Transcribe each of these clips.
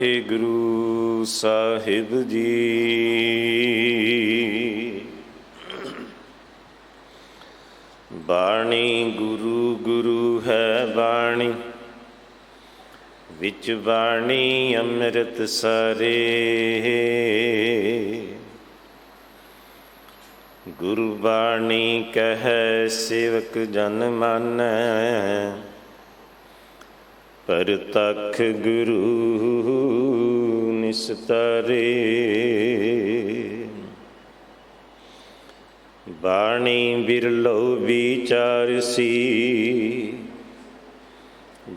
ਗੁਰੂ ਸਾਹਿਬ ਜੀ। ਬਾਣੀ ਗੁਰੂ ਗੁਰੂ ਹੈ ਬਾਣੀ, ਵਿੱਚ ਬਾਣੀ ਅੰਮ੍ਰਿਤ ਸਾਰੇ। ਗੁਰੂ ਬਾਣੀ ਕਹੈ ਸੇਵਕ ਜਨ ਮਾਨੈ, ਪਰਤਖ ਗੁਰੂ ਨਿਸਤਾਰੇ। ਬਾਣੀ ਬਿਰਲੋ ਵਿਚਾਰਸੀ,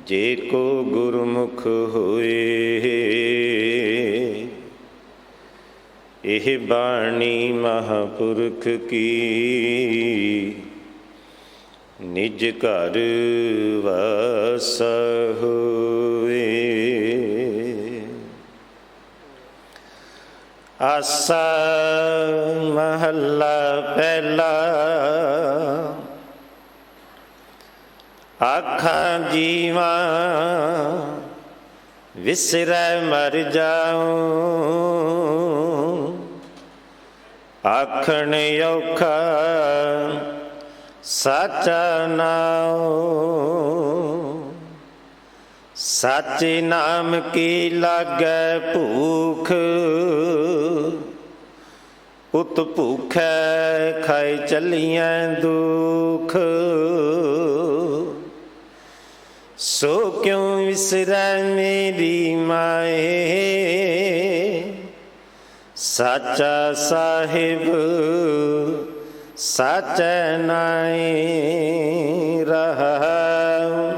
ਜੇ ਕੋ ਗੁਰਮੁਖ ਹੋਏ। ਇਹ ਬਾਣੀ ਮਹਾਂਪੁਰਖ ਕੀ, ਨਿਜ ਘਰ ਵਾਸ ਹੋਏ। ਆਸਾ ਮਹੱਲਾ ਪਹਿਲਾ। ਆਖਾਂ ਜੀਵਾ ਵਿਸਰੈ ਮਰ ਜਾਉ, ਆਖਣ ਔਖਾ ਸਾਚਾ ਨਾਉ। ਸਾਚੇ ਨਾਮ ਕੀ ਲਾਗੈ ਭੂਖ, ਉਤ ਭੂਖੈ ਖਾਇ ਚੱਲੀਐ ਦੁਖ। ਸੋ ਕਿਉ ਵਿਸਰੈ ਮੇਰੀ ਮਾਏ, ਸਾਚਾ ਸਾਹਿਬ ਸਾਚੈ ਨਾਇ ਰਹਾਉ।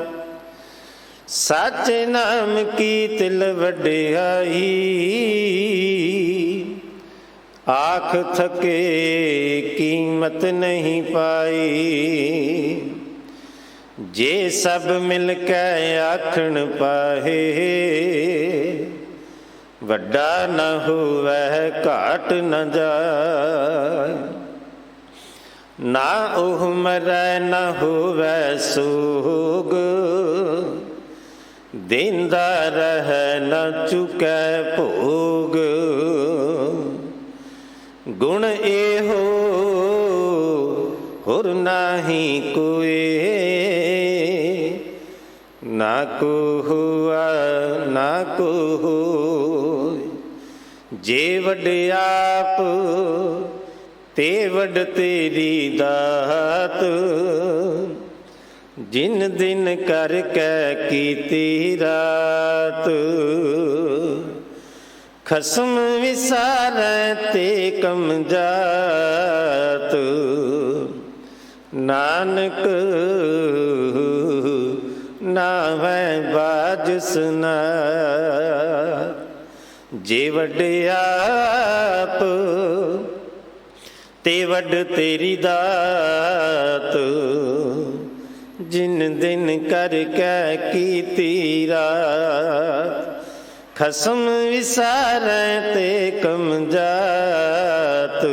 ਸਾਚੇ ਨਾਮ ਕੀ ਤਿਲ ਵਡਿਆਈ, ਆਖ ਥਕੇ ਕੀਮਤ ਨਹੀਂ ਪਾਈ। ਜੇ ਸਭ ਮਿਲ ਕੇ ਆਖਣ ਪਾਹੇ, ਵੱਡਾ ਨ ਹੋਵੈ ਘਾਟ ਨ ਜਾਏ। ਨਾ ਉਹ ਮਰੈ ਨ ਹੋਵੈ ਸੋਗ, ਦੇਂਦਾ ਰਹਿ ਨ ਚੁਕੈ ਭੋਗ। ਗੁਣ ਇਹੋ ਹੋਰ ਨਾਹੀ ਕੋਇ, ਨਾ ਕੋ ਹੁਆ ਨਾ ਕੋ ਹੋਇ। ਜੇ ਵੱਡ ਆਪ ਤੇ ਵੱਡ ਤੇਰੀ ਦਾਤ, ਜਿਨ ਦਿਨ ਕਰ ਕੈ ਕੀਤੀ ਰਾਤ। ਖਸਮ ਵਿਸਾਰੈ ਤੇ ਕਮ ਜਾਤ, ਨਾਨਕ ਨਾਵੈ ਬਾਝ ਸੁਨਾ। ਜੇ ਵੱਡ ਆਪ ਤੇ ਵੱਡ ਤੇਰੀ ਦਾਤ, ਜਿਨ ਦਿਨ ਕਰ ਕੈ ਕੀਤੀ ਰਾਤ। ਖਸਮ ਵਿਸਾਰੈ ਤੇ ਕਮ ਜਾਤ,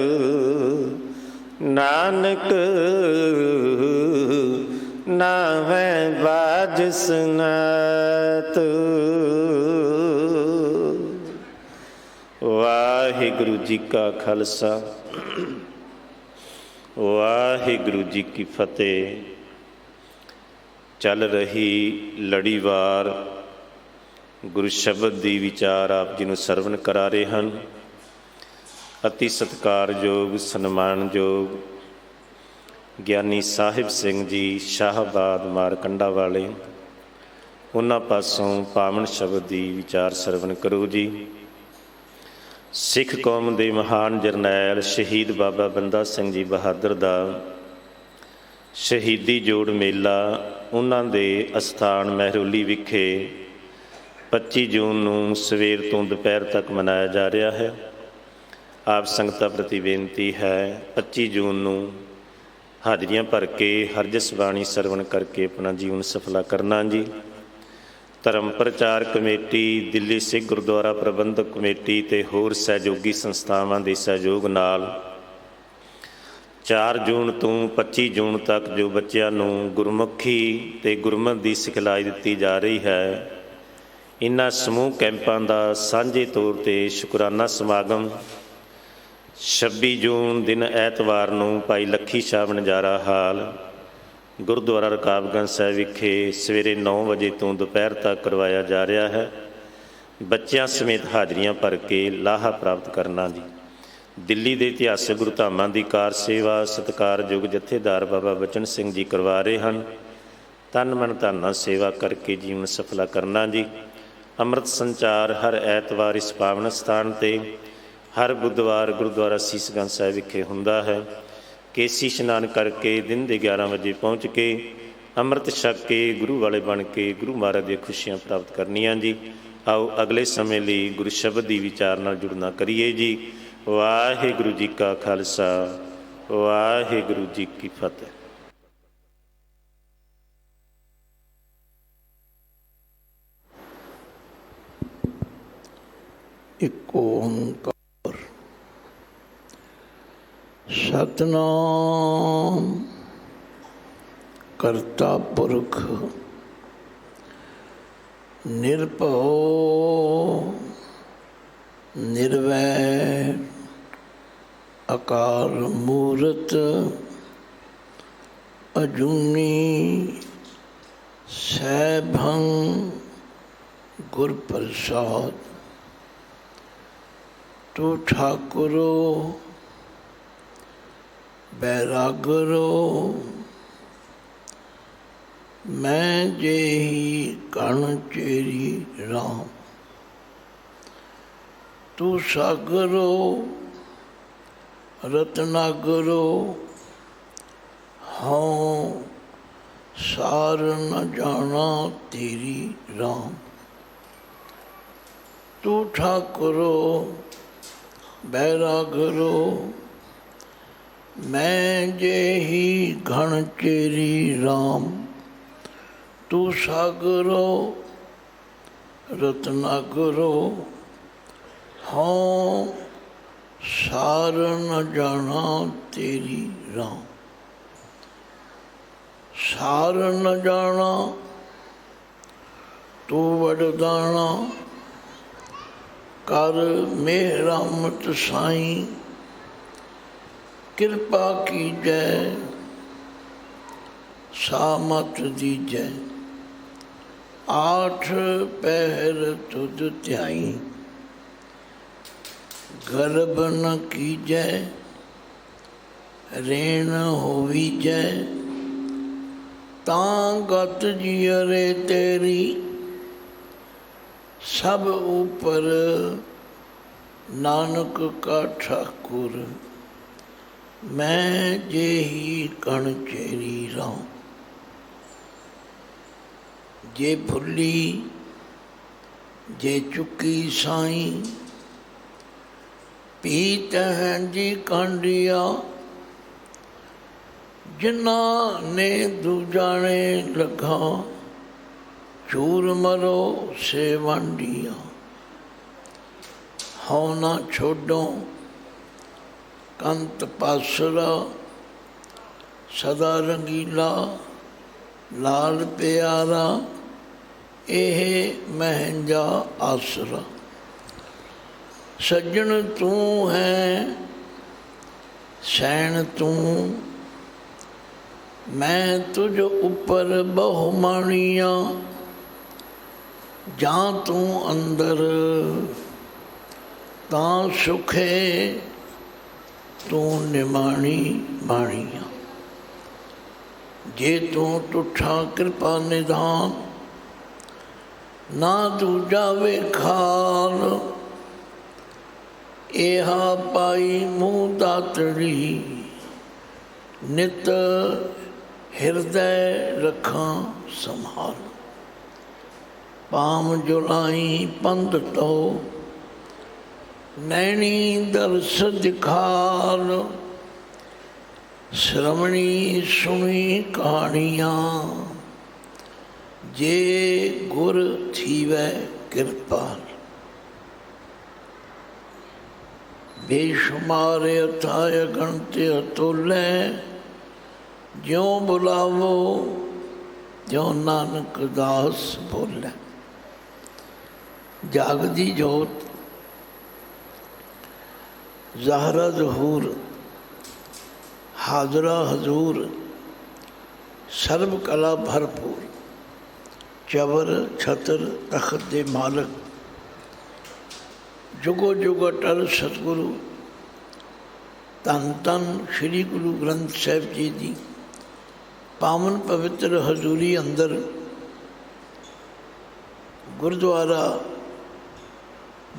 ਨਾਨਕ ਨਾਵੈ ਬਾਝ ਸੁਨਾਤ। ਵਾਹਿਗੁਰੂ ਜੀ ਕਾ ਖਾਲਸਾ, ਵਾਹਿਗੁਰੂ ਜੀ ਕੀ ਫਤਿਹ। ਚੱਲ ਰਹੀ ਲੜੀਵਾਰ ਗੁਰੂ ਸ਼ਬਦ ਦੀ ਵਿਚਾਰ ਆਪ ਜੀ ਨੂੰ ਸਰਵਣ ਕਰਾ ਰਹੇ ਹਨ। ਅਤੀ ਸਤਿਕਾਰਯੋਗ ਸਨਮਾਨਯੋਗ ਗਿਆਨੀ ਸਾਹਿਬ ਸਿੰਘ ਜੀ ਸ਼ਾਹਬਾਦ ਮਾਰਕੰਡਾ ਵਾਲੇ, ਉਹਨਾਂ ਪਾਸੋਂ ਪਾਵਨ ਸ਼ਬਦ ਦੀ ਵਿਚਾਰ ਸਰਵਣ ਕਰੋ ਜੀ। ਸਿੱਖ ਕੌਮ ਦੇ ਮਹਾਨ ਜਰਨੈਲ ਸ਼ਹੀਦ ਬਾਬਾ ਬੰਦਾ ਸਿੰਘ ਜੀ ਬਹਾਦਰ ਦਾ ਸ਼ਹੀਦੀ ਜੋੜ ਮੇਲਾ ਉਹਨਾਂ ਦੇ ਅਸਥਾਨ ਮਹਿਰੋਲੀ ਵਿਖੇ 25 ਜੂਨ ਨੂੰ ਸਵੇਰ ਤੋਂ ਦੁਪਹਿਰ ਤੱਕ ਮਨਾਇਆ ਜਾ ਰਿਹਾ ਹੈ। ਆਪ ਸੰਗਤਾਂ ਪ੍ਰਤੀ ਬੇਨਤੀ ਹੈ, 25 ਜੂਨ ਨੂੰ ਹਾਜ਼ਰੀਆਂ ਭਰ ਕੇ ਹਰਜਸ ਬਾਣੀ ਸਰਵਣ ਕਰਕੇ ਆਪਣਾ ਜੀਵਨ ਸਫਲਾ ਕਰਨਾ ਜੀ। ਧਰਮ ਪ੍ਰਚਾਰ ਕਮੇਟੀ, ਦਿੱਲੀ ਸਿੱਖ ਗੁਰਦੁਆਰਾ ਪ੍ਰਬੰਧਕ ਕਮੇਟੀ ਅਤੇ ਹੋਰ ਸਹਿਯੋਗੀ ਸੰਸਥਾਵਾਂ ਦੇ ਸਹਿਯੋਗ ਨਾਲ 4 ਜੂਨ ਤੋਂ 25 ਜੂਨ ਤੱਕ ਜੋ ਬੱਚਿਆਂ ਨੂੰ ਗੁਰਮੁਖੀ ਅਤੇ ਗੁਰਮਤਿ ਦੀ ਸਿਖਲਾਈ ਦਿੱਤੀ ਜਾ ਰਹੀ ਹੈ, इन्हां समूह कैंपां दा सांझे तौर ते शुकराना समागम 26 जून दिन ਐਤਵਾਰ ਨੂੰ ਭਾਈ ਲੱਖੀ ਸ਼ਾਹ ਵਣਜਾਰਾ ਹਾਲ ਗੁਰਦੁਆਰਾ ਰਕਾਬਗੰਜ ਸਾਹਿਬ ਵਿਖੇ ਸਵੇਰੇ 9 ਵਜੇ ਤੋਂ ਦੁਪਹਿਰ ਤੱਕ ਕਰਵਾਇਆ ਜਾ ਰਿਹਾ ਹੈ। ਬੱਚਿਆਂ ਸਮੇਤ ਹਾਜ਼ਰੀਆਂ ਭਰ ਕੇ ਲਾਹਾ ਪ੍ਰਾਪਤ ਕਰਨਾ ਜੀ। ਦਿੱਲੀ ਦੇ ਇਤਿਹਾਸਕ ਗੁਰੂ ਧਾਮਾਂ ਦੀ ਕਾਰ ਸੇਵਾ ਸਤਿਕਾਰਯੋਗ ਜਥੇਦਾਰ ਬਾਬਾ ਬਚਨ ਸਿੰਘ ਜੀ ਕਰਵਾ ਰਹੇ ਹਨ। ਤਨ ਮਨ ਧਨ ਨਾਲ ਸੇਵਾ ਕਰਕੇ ਜੀਵਨ ਸਫਲਾ ਕਰਨਾ ਜੀ। ਅੰਮ੍ਰਿਤ ਸੰਚਾਰ ਹਰ ਐਤਵਾਰ ਇਸ ਪਾਵਨ ਸਥਾਨ 'ਤੇ ਹਰ ਬੁੱਧਵਾਰ ਗੁਰਦੁਆਰਾ ਸੀਸਗੰਜ ਸਾਹਿਬ ਵਿਖੇ ਹੁੰਦਾ ਹੈ। ਕੇਸੀ ਇਸ਼ਨਾਨ ਕਰਕੇ ਦਿਨ ਦੇ 11 ਵਜੇ ਪਹੁੰਚ ਕੇ ਅੰਮ੍ਰਿਤ ਛਕ ਕੇ ਗੁਰੂ ਵਾਲੇ ਬਣ ਕੇ ਗੁਰੂ ਮਹਾਰਾਜ ਦੀਆਂ ਖੁਸ਼ੀਆਂ ਪ੍ਰਾਪਤ ਕਰਨੀਆਂ ਜੀ। ਆਓ ਅਗਲੇ ਸਮੇਂ ਲਈ ਗੁਰੂ ਸ਼ਬਦ ਦੀ ਵਿਚਾਰ ਨਾਲ ਜੁੜਨਾ ਕਰੀਏ ਜੀ। ਵਾਹਿਗੁਰੂ ਜੀ ਕਾ ਖਾਲਸਾ ਵਾਹਿਗੁਰੂ ਜੀ ਕੀ ਫਤਿਹ। ਇੱਕ ਓਂਕਾਰ ਸਤਨਾਮ ਕਰਤਾ ਪੁਰਖ ਨਿਰਭਉ ਨਿਰਵੈਰ ਅਕਾਲ ਮੂਰਤ ਅਜੂਨੀ ਸੈਭੰ ਗੁਰ ਪ੍ਰਸਾਦ। ਤੂੰ ਠਾਕੁਰੋ ਬੈਰਾਗਰੋ ਮੈਂ ਜਿਹੀ ਕਣ ਚੇਰੀ ਰਾਮ। ਤੂੰ ਸਾਗਰੋ ਰਤਨਾਗਰੋ ਹਾਂ ਸਾਰ ਨ ਜਾਣਾ ਤੇਰੀ ਰਾਮ। ਤੂੰ ਠਾਕੁਰੋ ਬੈਰਾਗਰੋ ਮੈਂ ਜਿਹੀ ਘਣ ਚੇਰੀ ਰਾਮ। ਤੂੰ ਸਾਗਰੋ ਰਤਨਾਗਰੋ ਹਾਂ ਸਾਰ ਨ ਜਾਣਾ ਤੇਰੀ ਰਾਮ। ਸਾਰ ਨ ਜਾਣਾ ਤੂੰ ਵਡਦਾਣਾ ਕਰ ਮਿਹਰਮਤ ਸਾਈਂ। ਕਿਰਪਾ ਕੀਜੈ ਸਾਮਤ ਦੀਜੈ ਆਠ ਪਹਿਰ ਤੁਧ ਧਿਆਈ। ਗਰਬ ਨ ਕੀਜੈ ਰੇਣ ਹੋਵੀਜੈ ਤਾਂ ਗਤ ਜੀਅਰੇ ਤੇਰੀ। ਸਭ ਉਪਰ ਨਾਨਕ ਕਾ ਠਾਕੁਰ ਮੈਂ ਜਿਹੀ ਕਣ ਚੇਰੀ ਰਾਮ। ਜੇ ਭੁੱਲੀ ਜੇ ਚੁੱਕੀ ਸਾਈਂ ਪੀਤ ਹੈ ਜੀ ਕਾਂਡੀਆ। ਜਿਨ੍ਹਾਂ ਨੇ ਦੂਜਾਣੇ ਲਗਾ ਚੂਰ ਮਰੋ ਸੇ ਵਾਂਡੀਆਂ। ਹਉ ਨਾ ਛੋਡੋ ਕੰਤ ਪਾਸਰਾ ਸਦਾ ਰੰਗੀਲਾ ਲਾਲ ਪਿਆਰਾ ਇਹ ਮਹਿੰਜਾ ਆਸਰਾ। ਸੱਜਣ ਤੂੰ ਹੈ ਸੈਣ ਤੂੰ ਮੈਂ ਤੁਝ ਉੱਪਰ ਬਹੁ ਮਾਣੀਆਂ। ਜਾਂ ਤੂੰ ਅੰਦਰ ਤਾਂ ਸੁਖੇ ਤੂੰ ਨਿਮਾਣੀ ਬਾਣੀਆਂ। ਜੇ ਤੂੰ ਟੁੱਠਾ ਕਿਰਪਾ ਨਿਧਾਨ ਨਾ ਦੂਜਾ ਵੇਖਾਲ। ਇਹਾ ਪਾਈ ਮੂੰਹ ਦਾਤੜੀ ਨਿਤ ਹਿਰਦੈ ਰੱਖਾਂ ਸੰਭਾਲ। ਪਾਮ ਜੁਲਾਈ ਪੰਧ ਤੋ ਨੈਣੀ ਦਰਸ ਦਿਖਾਲ। ਸ਼੍ਰਵਣੀ ਸੁਣੀ ਕਹਾਣੀਆਂ ਜੇ ਗੁਰ ਥੀਵੈ ਕਿਰਪਾਲ। ਬੇਸ਼ੁਮਾਰ ਅਥਾਇ ਗਣਤ ਅਤੁਲੈ ਜਿਉ ਬੁਲਾਵੋ ਤਿਉ ਨਾਨਕ ਦਾਸ ਬੋਲੇ। जागदी जोत ज़ाहरा ज़हूर हाजरा हजूर सर्व कला भरपूर चबर छतर तखत दे मालक जुगो जुग अटल सतगुरु धन धन श्री गुरु ग्रंथ साहिब जी दी पावन पवित्र हजूरी अंदर गुरुद्वारा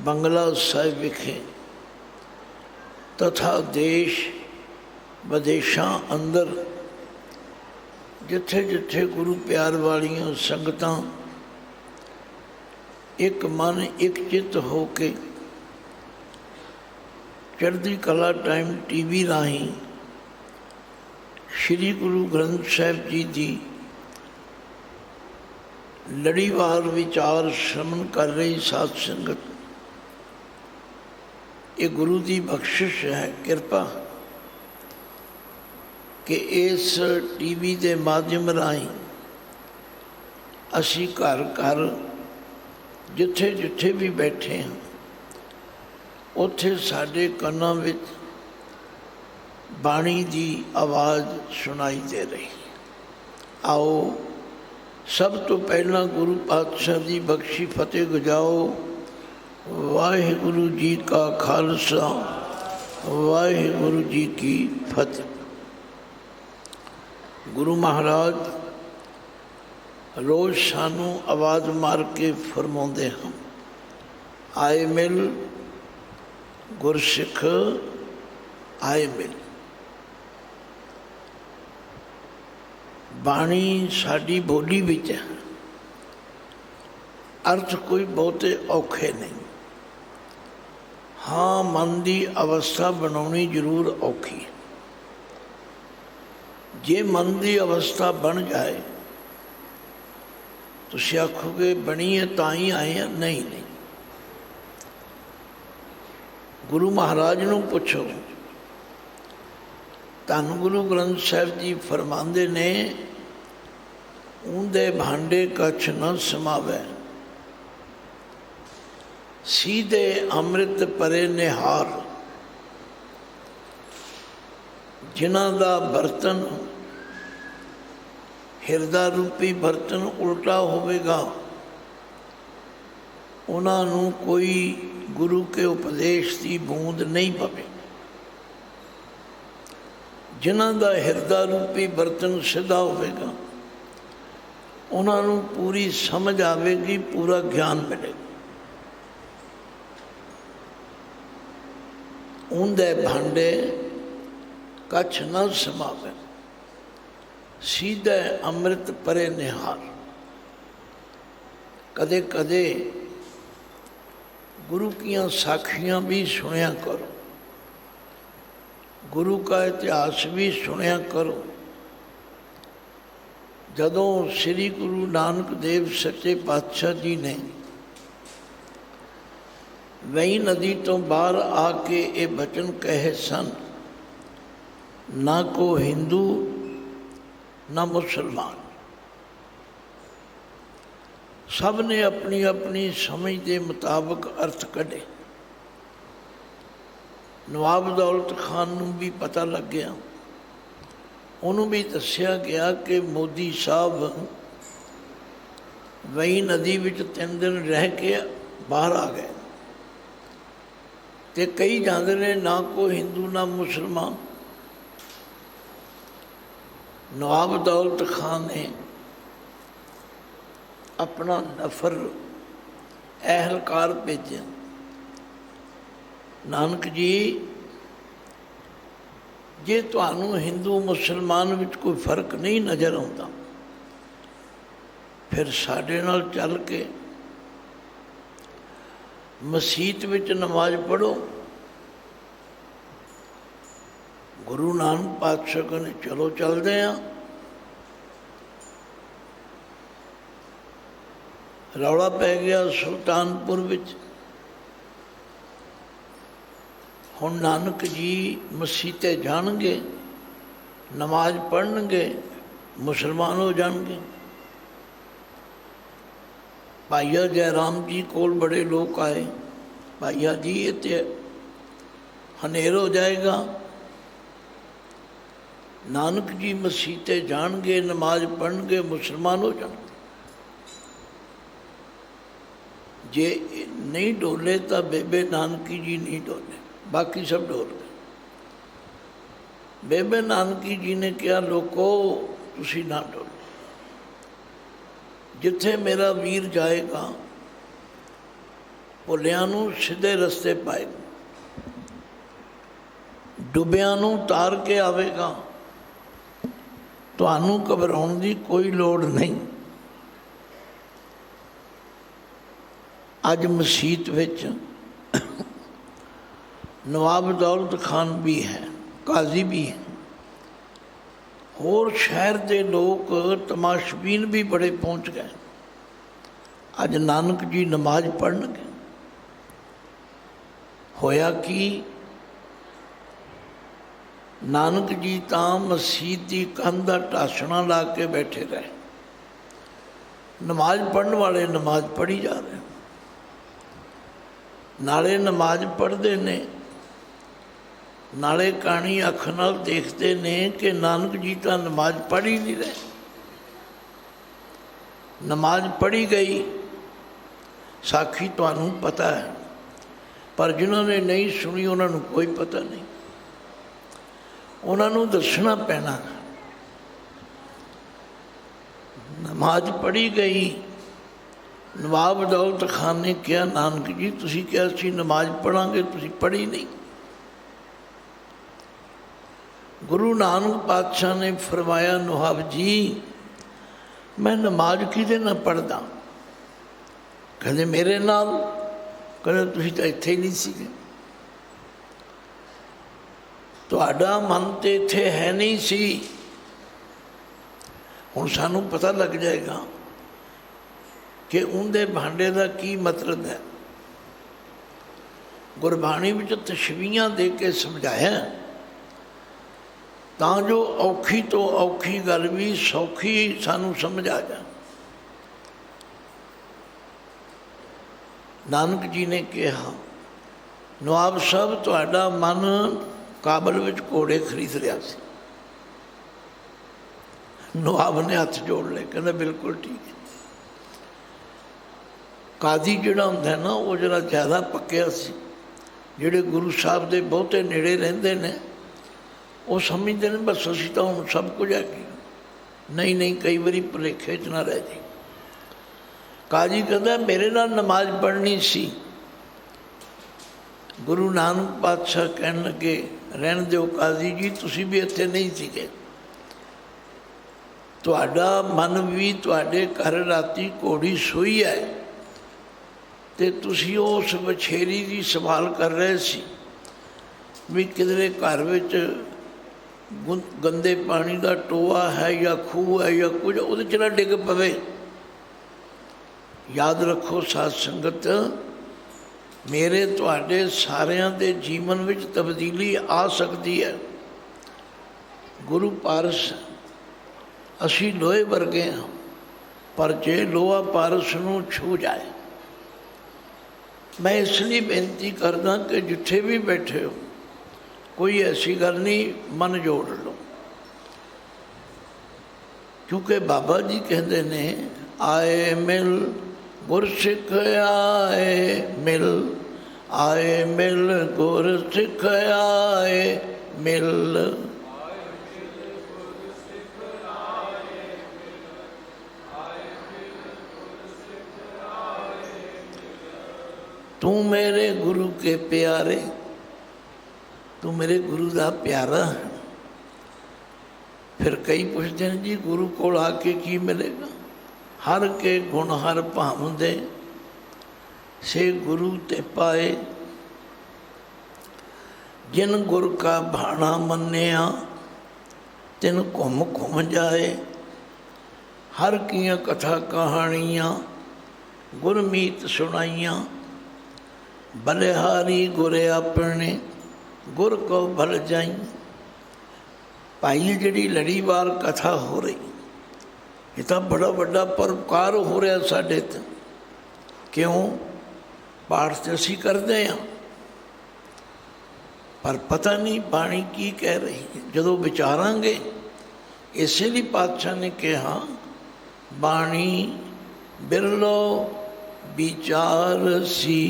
बंगला साहिब विखे तथा देश विदेशों अंदर जिथे जिथे गुरु प्यार वालियां संगतां एक मन एक चित हो के चढ़ती कला टाइम टीवी राही श्री गुरु ग्रंथ साहिब जी की लड़ीवार विचार श्रवण कर रही साध संगत, ये गुरु की बख्शिश है, कृपा कि इस टीवी के माध्यम राही असी घर घर जिथे जिथे भी बैठे हैं उत्थे साडे कन्नां विच बाणी की आवाज़ सुनाई दे रही। आओ सब तो पहला गुरु पातशाह की बख्शी फतेह गुजाओ। वाहिगुरु जी का खालसा वाहिगुरु जी की फतेह। गुरु महाराज रोज़ सानू आवाज़ मार के फरमाते हैं, आए मिल गुरसिख आए मिल। बाणी साडी बोली विच है, अर्थ कोई बहुते औखे नहीं। हाँ, मन की अवस्था बनानी जरूर औखी है। जे मन की अवस्था बन जाए तुसीं आखोगे बनी है तां ही आए हैं, नहीं नहीं। गुरु महाराज नूं पुछो, धन गुरु ग्रंथ साहिब जी फरमांदे ने, ऊंदे भांडे कछ न समावे सीधे अमृत परे निहार। जिन्हां दा बर्तन हिरदा रूपी बर्तन उल्टा होवेगा उन्हां नूं कोई गुरु के उपदेश की बूंद नहीं पवे। जिन्हां दा हिरदा रूपी बर्तन सीधा होवेगा उन्हां नूं पूरी समझ आवेगी, पूरा ज्ञान मिलेगा। ऊंदे भांडे कछ न समावे सीधे अमृत परे निहार। कदे कदे गुरु की साखियाँ भी सुनिया करो, गुरु का इतिहास भी सुनिया करो। जदों श्री गुरु नानक देव सच्चे पातशाह जी ने वही नदी तो बाहर आके ये बचन कहे सन, ना को हिंदू ना मुसलमान, सब ने अपनी अपनी समझ के मुताबिक अर्थ कढ़े। नवाब दौलत खान नूं भी पता लग गया, उन्होंने भी दसिया गया कि मोदी साहब वही नदी विच 3 दिन रह के बाहर आ गए। ते कई जाते ने ना को हिंदू ना मुसलमान। नवाब दौलत खान ने अपना नफर एहलकार भेजा, नानक जी जे तुहानू हिंदू मुसलमान विच कोई फर्क नहीं नज़र आता फिर साडे नाल चल के मसीत विच नमाज पढ़ो। गुरु नानक पातशाह कहने चलो चलते हैं। रौला पै गया सुल्तानपुर विच। हुण नानक जी मसीते जाणगे, नमाज पढ़नगे, मुसलमान हो जाएंगे। ਭਾਈਆ ਜੈ ਰਾਮ ਜੀ ਕੋਲ ਬੜੇ ਲੋਕ ਆਏ। ਭਾਈਆ ਜੀ ਇਹ ਤੇ ਹਨੇਰ ਹੋ ਜਾਏਗਾ, ਨਾਨਕ ਜੀ ਮਸੀਹ 'ਤੇ ਜਾਣਗੇ, ਨਮਾਜ਼ ਪੜ੍ਹਨਗੇ, ਮੁਸਲਮਾਨ ਹੋ ਜਾਣਗੇ। ਜੇ ਨਹੀਂ ਡੋਲੇ ਤਾਂ ਬੇਬੇ ਨਾਨਕੀ ਜੀ ਨਹੀਂ ਡੋਲੇ, ਬਾਕੀ ਸਭ ਡੋਲ ਗਏ। ਬੇਬੇ ਨਾਨਕੀ ਜੀ ਨੇ ਕਿਹਾ, ਲੋਕੋ ਤੁਸੀਂ ਨਾ ਡੋਲੋ, ਜਿੱਥੇ ਮੇਰਾ ਵੀਰ ਜਾਏਗਾ ਭੁੱਲਿਆਂ ਨੂੰ ਸਿੱਧੇ ਰਸਤੇ ਪਾਏਗਾ, ਡੁੱਬਿਆਂ ਨੂੰ ਤਾਰ ਕੇ ਆਵੇਗਾ। ਤੁਹਾਨੂੰ ਘਬਰਾਉਣ ਦੀ ਕੋਈ ਲੋੜ ਨਹੀਂ। ਅੱਜ ਮਸੀਤ ਵਿੱਚ ਨਵਾਬ ਦੌਲਤ ਖਾਨ ਵੀ ਹੈ, ਕਾਜ਼ੀ ਵੀ ਹੈ, ਹੋਰ ਸ਼ਹਿਰ ਦੇ ਲੋਕ ਤਮਾਸ਼ਬੀਨ ਵੀ ਬੜੇ ਪਹੁੰਚ ਗਏ। ਅੱਜ ਨਾਨਕ ਜੀ ਨਮਾਜ਼ ਪੜ੍ਹਨਗੇ। ਹੋਇਆ ਕਿ ਨਾਨਕ ਜੀ ਤਾਂ ਮਸੀਤ ਦੀ ਕੰਧ ਦਾ ਢਾਸਣਾ ਲਾ ਕੇ ਬੈਠੇ ਰਹੇ, ਨਮਾਜ਼ ਪੜ੍ਹਨ ਵਾਲੇ ਨਮਾਜ਼ ਪੜ੍ਹੀ ਜਾ ਰਹੇ, ਨਾਲੇ ਨਮਾਜ਼ ਪੜ੍ਹਦੇ ਨੇ, ਨਾਲੇ ਕਾਣੀ ਅੱਖ ਨਾਲ ਦੇਖਦੇ ਨੇ ਕਿ ਨਾਨਕ ਜੀ ਤਾਂ ਨਮਾਜ਼ ਪੜ੍ਹ ਹੀ ਨਹੀਂ ਰਹੇ। ਨਮਾਜ਼ ਪੜ੍ਹੀ ਗਈ, ਸਾਖੀ ਤੁਹਾਨੂੰ ਪਤਾ ਹੈ, ਪਰ ਜਿਨ੍ਹਾਂ ਨੇ ਨਹੀਂ ਸੁਣੀ ਉਹਨਾਂ ਨੂੰ ਕੋਈ ਪਤਾ ਨਹੀਂ। ਉਹਨਾਂ ਨੂੰ ਦੱਸਣਾ ਪੈਣਾ। ਨਮਾਜ਼ ਪੜ੍ਹੀ ਗਈ, ਨਵਾਬ ਦੌਲਤ ਖਾਨ ਨੇ ਕਿਹਾ, ਨਾਨਕ ਜੀ ਤੁਸੀਂ ਕਿਹਾ ਸੀ ਨਮਾਜ਼ ਪੜ੍ਹਾਂਗੇ, ਤੁਸੀਂ ਪੜ੍ਹੀ ਨਹੀਂ। ਗੁਰੂ ਨਾਨਕ ਪਾਤਸ਼ਾਹ ਨੇ ਫਰਮਾਇਆ, ਨਵਾਬ ਜੀ ਮੈਂ ਨਮਾਜ਼ ਕਿਹਦੇ ਨਾਲ ਪੜ੍ਹਦਾ? ਕਹਿੰਦੇ ਮੇਰੇ ਨਾਲ। ਕਹਿੰਦੇ ਤੁਸੀਂ ਤਾਂ ਇੱਥੇ ਹੀ ਨਹੀਂ ਸੀਗੇ, ਤੁਹਾਡਾ ਮਨ ਤਾਂ ਇੱਥੇ ਹੈ ਨਹੀਂ ਸੀ। ਹੁਣ ਸਾਨੂੰ ਪਤਾ ਲੱਗ ਜਾਏਗਾ ਕਿ ਉਹਦੇ ਭਾਂਡੇ ਦਾ ਕੀ ਮਤਲਬ ਹੈ। ਗੁਰਬਾਣੀ ਵਿੱਚ ਤਸ਼ਬੀਹਾਂ ਦੇ ਕੇ ਸਮਝਾਇਆ ਤਾਂ ਜੋ ਔਖੀ ਤੋਂ ਔਖੀ ਗੱਲ ਵੀ ਸੌਖੀ ਸਾਨੂੰ ਸਮਝ ਆ ਜਾ। ਨਾਨਕ ਜੀ ਨੇ ਕਿਹਾ, ਨਵਾਬ ਸਾਹਿਬ ਤੁਹਾਡਾ ਮਨ ਕਾਬਲ ਵਿੱਚ ਘੋੜੇ ਖਰੀਦ ਰਿਹਾ ਸੀ। ਨਵਾਬ ਨੇ ਹੱਥ ਜੋੜ ਲਏ, ਕਹਿੰਦਾ ਬਿਲਕੁਲ ਠੀਕ ਹੈ। ਕਾਜ਼ੀ ਜਿਹੜਾ ਹੁੰਦਾ ਨਾ ਉਹ ਜਿਹੜਾ ਜ਼ਿਆਦਾ ਪੱਕਿਆ ਸੀ, ਜਿਹੜੇ ਗੁਰੂ ਸਾਹਿਬ ਦੇ ਬਹੁਤੇ ਨੇੜੇ ਰਹਿੰਦੇ ਨੇ, ਉਹ ਸਮਝਦੇ ਨੇ ਬਸ ਅਸੀਂ ਤਾਂ ਹੁਣ ਸਭ ਕੁਝ ਹੈਗੀ। ਨਹੀਂ ਨਹੀਂ, ਕਈ ਵਾਰੀ ਭੁਲੇਖੇ 'ਚ ਨਾ ਰਹਿ ਜੀ। ਕਾਜ਼ੀ ਕਹਿੰਦਾ ਮੇਰੇ ਨਾਲ ਨਮਾਜ਼ ਪੜ੍ਹਨੀ ਸੀ। ਗੁਰੂ ਨਾਨਕ ਪਾਤਸ਼ਾਹ ਕਹਿਣ ਲੱਗੇ, ਰਹਿਣ ਦਿਓ ਕਾਜ਼ੀ ਜੀ, ਤੁਸੀਂ ਵੀ ਇੱਥੇ ਨਹੀਂ ਸੀਗੇ। ਤੁਹਾਡਾ ਮਨ ਵੀ ਤੁਹਾਡੇ ਘਰ ਰਾਤੀ ਘੋੜੀ ਸੋਈ ਹੈ ਅਤੇ ਤੁਸੀਂ ਉਸ ਵਛੇਰੀ ਦੀ ਸੰਭਾਲ ਕਰ ਰਹੇ ਸੀ ਵੀ ਕਿਧਰੇ ਘਰ ਵਿੱਚ ਗੰਦੇ ਪਾਣੀ ਦਾ ਟੋਆ ਹੈ ਜਾਂ ਖੂਹ ਹੈ ਜਾਂ ਕੁਝ ਉਹਦੇ 'ਚ ਨਾ ਡਿੱਗ ਪਵੇ। ਯਾਦ ਰੱਖੋ ਸਾਧ ਸੰਗਤ, ਮੇਰੇ ਤੁਹਾਡੇ ਸਾਰਿਆਂ ਦੇ ਜੀਵਨ ਵਿੱਚ ਤਬਦੀਲੀ ਆ ਸਕਦੀ ਹੈ। ਗੁਰੂ ਪਾਰਸ, ਅਸੀਂ ਲੋਹੇ ਵਰਗੇ ਹਾਂ, ਪਰ ਜੇ ਲੋਹਾ ਪਾਰਸ ਨੂੰ ਛੂ ਜਾਏ। ਮੈਂ ਇਸ ਲਈ ਬੇਨਤੀ ਕਰਦਾ ਕਿ ਜਿੱਥੇ ਵੀ ਬੈਠੇ ਹੋ, ਕੋਈ ਐਸੀ ਗੱਲ ਨਹੀਂ, ਮਨ ਜੋੜ ਲਓ। ਕਿਉਂਕਿ ਬਾਬਾ ਜੀ ਕਹਿੰਦੇ ਨੇ, ਆਏ ਮਿਲ ਗੁਰਸਿੱਖ ਆਏ ਮਿਲ, ਆਏ ਮਿਲ ਗੁਰਸਿੱਖ ਆਏ ਮਿਲ। ਤੂੰ ਮੇਰੇ ਗੁਰੂ ਕੇ ਪਿਆਰੇ, ਤੂੰ ਮੇਰੇ ਗੁਰੂ ਦਾ ਪਿਆਰਾ ਹੈ। ਫਿਰ ਕਈ ਪੁੱਛਦੇ ਨੇ ਜੀ ਗੁਰੂ ਕੋਲ ਆ ਕੇ ਕੀ ਮਿਲੇਗਾ? ਹਰ ਕੇ ਗੁਣ ਹਰ ਭਾਵੰਦੇ, ਸੇ ਗੁਰੂ ਤੇ ਪਾਏ। ਜਿਨ ਗੁਰ ਕਾ ਭਾਣਾ ਮੰਨਿਆ, ਤਿਨ ਘੁੰਮ ਘੁੰਮ ਜਾਏ। ਹਰ ਕੀਆਂ ਕਥਾ ਕਹਾਣੀਆਂ, ਗੁਰਮੀਤ ਸੁਣਾਈਆਂ। ਬਲਿਹਾਰੀ ਗੁਰ ਆਪਣੇ, ਗੁਰ ਕੋ ਭਲ ਜਾਈ। ਭਾਈ ਜਿਹੜੀ ਲੜੀਵਾਰ ਕਥਾ ਹੋ ਰਹੀ, ਇਹ ਤਾਂ ਬੜਾ ਵੱਡਾ ਪਰਉਪਕਾਰ ਹੋ ਰਿਹਾ ਸਾਡੇ 'ਤੇ। क्यों? पाठ तो असी करते हैं, पर पता नहीं बाणी की कह रही है। जदों विचारांगे, इसलिए पातशाह ने कहा बाणी बिरलो विचारसी,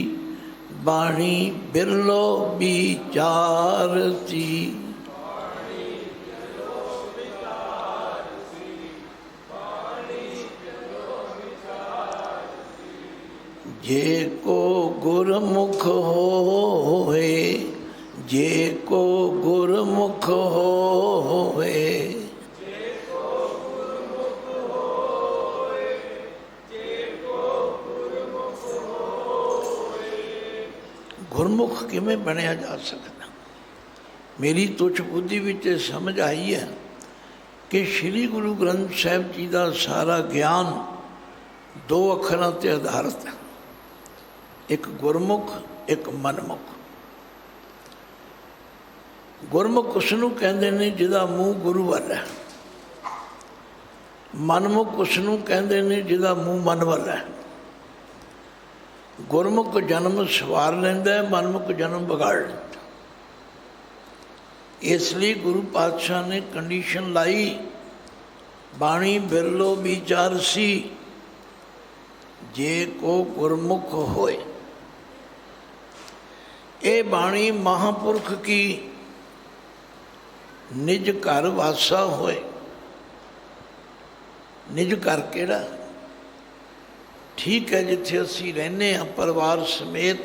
बाणी बिरलो विचारसी। जे को गुरमुख होए, जे को गुरमुख होए, गुरमुख किमें बनया जा सकता? मेरी तुच्छ बुद्धि विच समझ आई है कि श्री गुरु ग्रंथ साहिब जी का सारा ज्ञान दो अखरां ते आधारित है, एक गुरमुख, एक मनमुख। गुरमुख उसनूं कहंदे ने जिहदा मूँह गुरु वल है, मनमुख उसनूं कहंदे ने जिहदा मूँह मन वल है। गुरमुख जन्म सवार लैंदा है, मनमुख जन्म बिगाड़ लैंदा। इसलिए गुरु पातशाह ने कंडीशन लाई, बाणी बिरलो विचारसी, जे को गुरमुख होए। ये बाणी महापुरख की निज घर वासा होए। निज घर केड़ा? ठीक है, जिथे असी रहने हाँ परिवार समेत,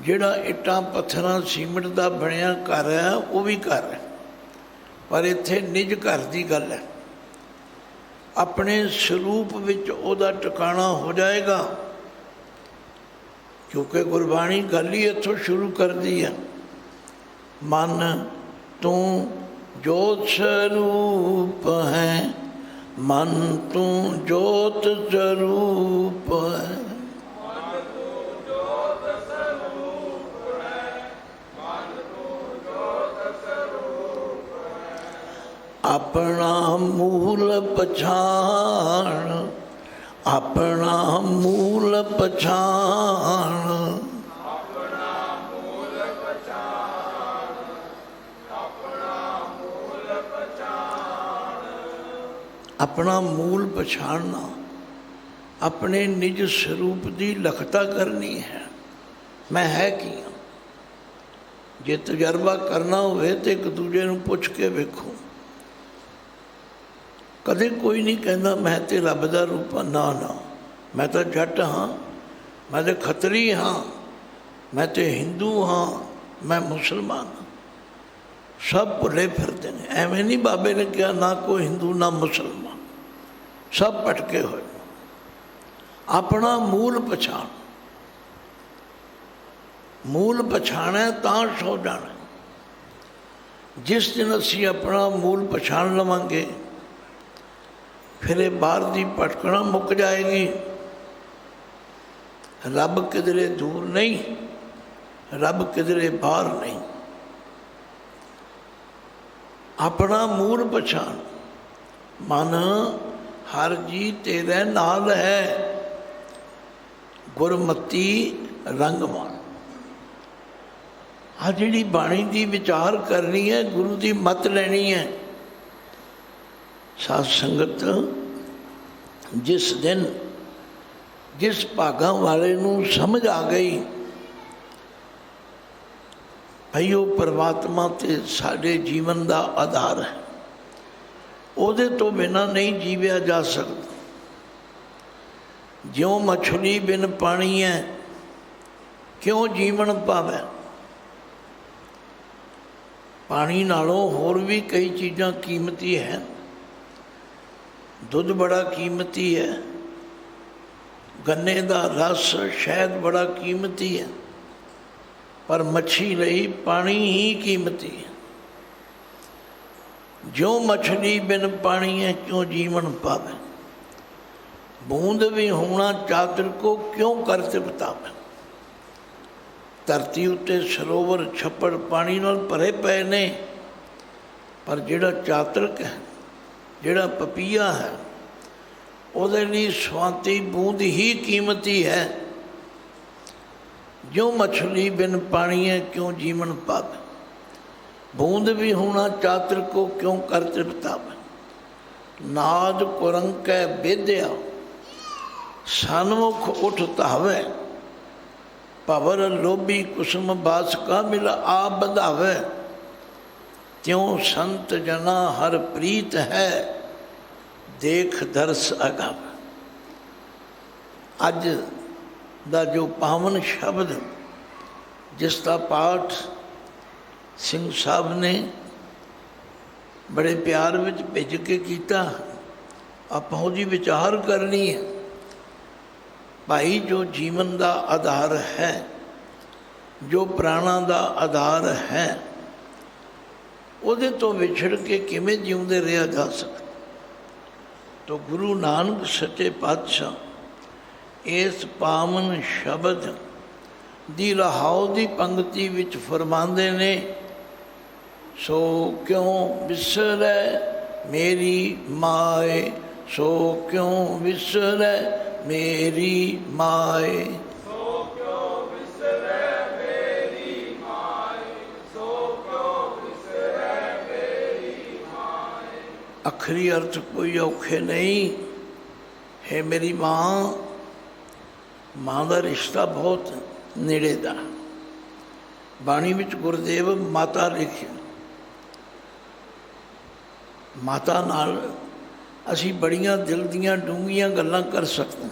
जिहड़ा इट्टां पत्थरां सीमेंट का बनिया घर है वो भी घर है, पर इत्थे निज घर की गल है। अपने स्वरूप विच उहदा ठिकाना हो जाएगा, क्योंकि गुरबाणी गल ही इत्थों शुरू करती है। मन तू जोत स्वरूप है, मन तू जोत स्वरूप है। अपना मूल पछाण, अपना मूल पछाण, अपना मूल पछाणना, अपने निज स्वरूप की लखता करनी है। मैं है की हाँ? जे तजर्बा करना होवे तो एक दूजे नूं पुछ के वेखो। कदे कोई नहीं कहता मैं तो रब का रूप हाँ। ना ना, मैं तो जट हाँ, मैं तो खतरी हाँ, मैं तो हिंदू हाँ, मैं मुसलमान हाँ। सब भुले फिरते हैं। एवं नहीं बाबे ने कहा ना कोई हिंदू ना मुसलमान, सब भटके हुए। अपना मूल पछाण, मूल पछाणा तां सो जाना। जिस दिन असी अपना मूल पछाण लवांगे, फिर ये बाहर की भटकना मुक जाएगी। रब किधरे दूर नहीं, रब किधरे बाहर नहीं। अपना मूल पछाण, मन हर जी तेरे नाल है, गुरमती रंगमान। आ जिहड़ी बाणी की विचार करनी है, गुरु की मत लैनी है। साध संगत, जिस दिन जिस भागा वाले नूं समझ आ गई भई वो परमात्मा ते साडे जीवन का आधार है, उहदे तो बिना नहीं जीविया जा सकता। ज्यों मछली बिन पानी है, क्यों जीवन पावे। पानी नालों होर भी कई चीज़ां कीमती है। दुध बड़ा कीमती है, गन्ने का रस शहद बड़ा कीमती है, पर मच्छी लई पानी ही कीमती है। जो मछली बिन पानी है, क्यों जीवन पावे। बूंद भी होना चातर को क्यों करते बतावे। धरती उत्ते सरोवर छप्पड़ पानी नाल भरे पे ने, पर जिहड़ा चातरक है, जिहड़ा पपीहा है, ਉਹਦੇ ਲਈ ਸਵਾਤੀ ਬੂੰਦ ਹੀ ਕੀਮਤੀ ਹੈ। ਜੋ ਮਛਲੀ ਬਿਨ ਪਾਣੀਏ ਕਿਉਂ ਜੀਵਨ ਪਾਵੇ, ਬੂੰਦ ਵੀ ਹੋਣਾ ਚਾਤਰ ਕੋ ਕਿਉਂ ਕਰ ਤ੍ਰਿਪਤਾਵੇ। ਨਾਦ ਕੁਰੰਕੈ ਬੇਦਿਆ ਸਨਮੁਖ ਉਠ ਧਾਵੇ, ਭਵਰ ਲੋਭੀ ਕੁਸਮ ਬਾਸ ਕਾ ਮਿਲ ਆਪ ਬੰਧਾਵੇ। ਤਿਉ ਸੰਤ ਜਨਾ ਹਰ ਪ੍ਰੀਤ ਹੈ, ਦੇਖ ਦਰਸ ਅਗਾਵੇ। ਅੱਜ ਦਾ ਜੋ ਪਾਵਨ ਸ਼ਬਦ ਜਿਸ ਦਾ ਪਾਠ ਸਿੰਘ ਸਾਹਿਬ ਨੇ ਬੜੇ ਪਿਆਰ ਵਿੱਚ ਭਿੱਜ ਕੇ ਕੀਤਾ, ਆਪਾਂ ਉਹਦੀ ਵਿਚਾਰ ਕਰਨੀ ਹੈ। ਭਾਈ ਜੋ ਜੀਵਨ ਦਾ ਆਧਾਰ ਹੈ, ਜੋ ਪ੍ਰਾਣਾਂ ਦਾ ਆਧਾਰ ਹੈ, ਉਹਦੇ ਤੋਂ ਵਿਛੜ ਕੇ ਕਿਵੇਂ ਜਿਉਂਦੇ ਰਿਹਾ ਜਾ ਸਕਦਾ। ਤੋ ਗੁਰੂ ਨਾਨਕ ਸੱਚੇ ਪਾਤਸ਼ਾਹ ਇਸ ਪਾਵਨ ਸ਼ਬਦ ਦੀ ਰਹਾਉ ਦੀ ਪੰਕਤੀ ਵਿੱਚ ਫਰਮਾਉਂਦੇ ਨੇ, ਸੋ ਕਿਉਂ ਵਿਸਰੈ ਮੇਰੀ ਮਾਏ, ਸੋ ਕਿਉਂ ਵਿਸਰੈ ਮੇਰੀ ਮਾਏ। ਸੋ ਕਿਉ ਵਿਸਰੈ ਮੇਰੀ ਮਾਏ, ਸੋ ਕਿਉ ਵਿਸਰੈ ਮੇਰੀ ਮਾਏ। ਅਖਰੀ ਅਰਥ ਕੋਈ ਔਖੇ ਨਹੀਂ ਹੈ। ਮੇਰੀ ਮਾਂ, ਮਾਂ ਦਾ ਰਿਸ਼ਤਾ ਬਹੁਤ ਨੇੜੇ ਦਾ। ਬਾਣੀ ਵਿੱਚ ਗੁਰਦੇਵ ਮਾਤਾ ਲਿਖਿਆ। ਮਾਤਾ ਨਾਲ ਅਸੀਂ ਬੜੀਆਂ ਦਿਲ ਦੀਆਂ ਡੂੰਘੀਆਂ ਗੱਲਾਂ ਕਰ ਸਕਦੇ ਹਾਂ,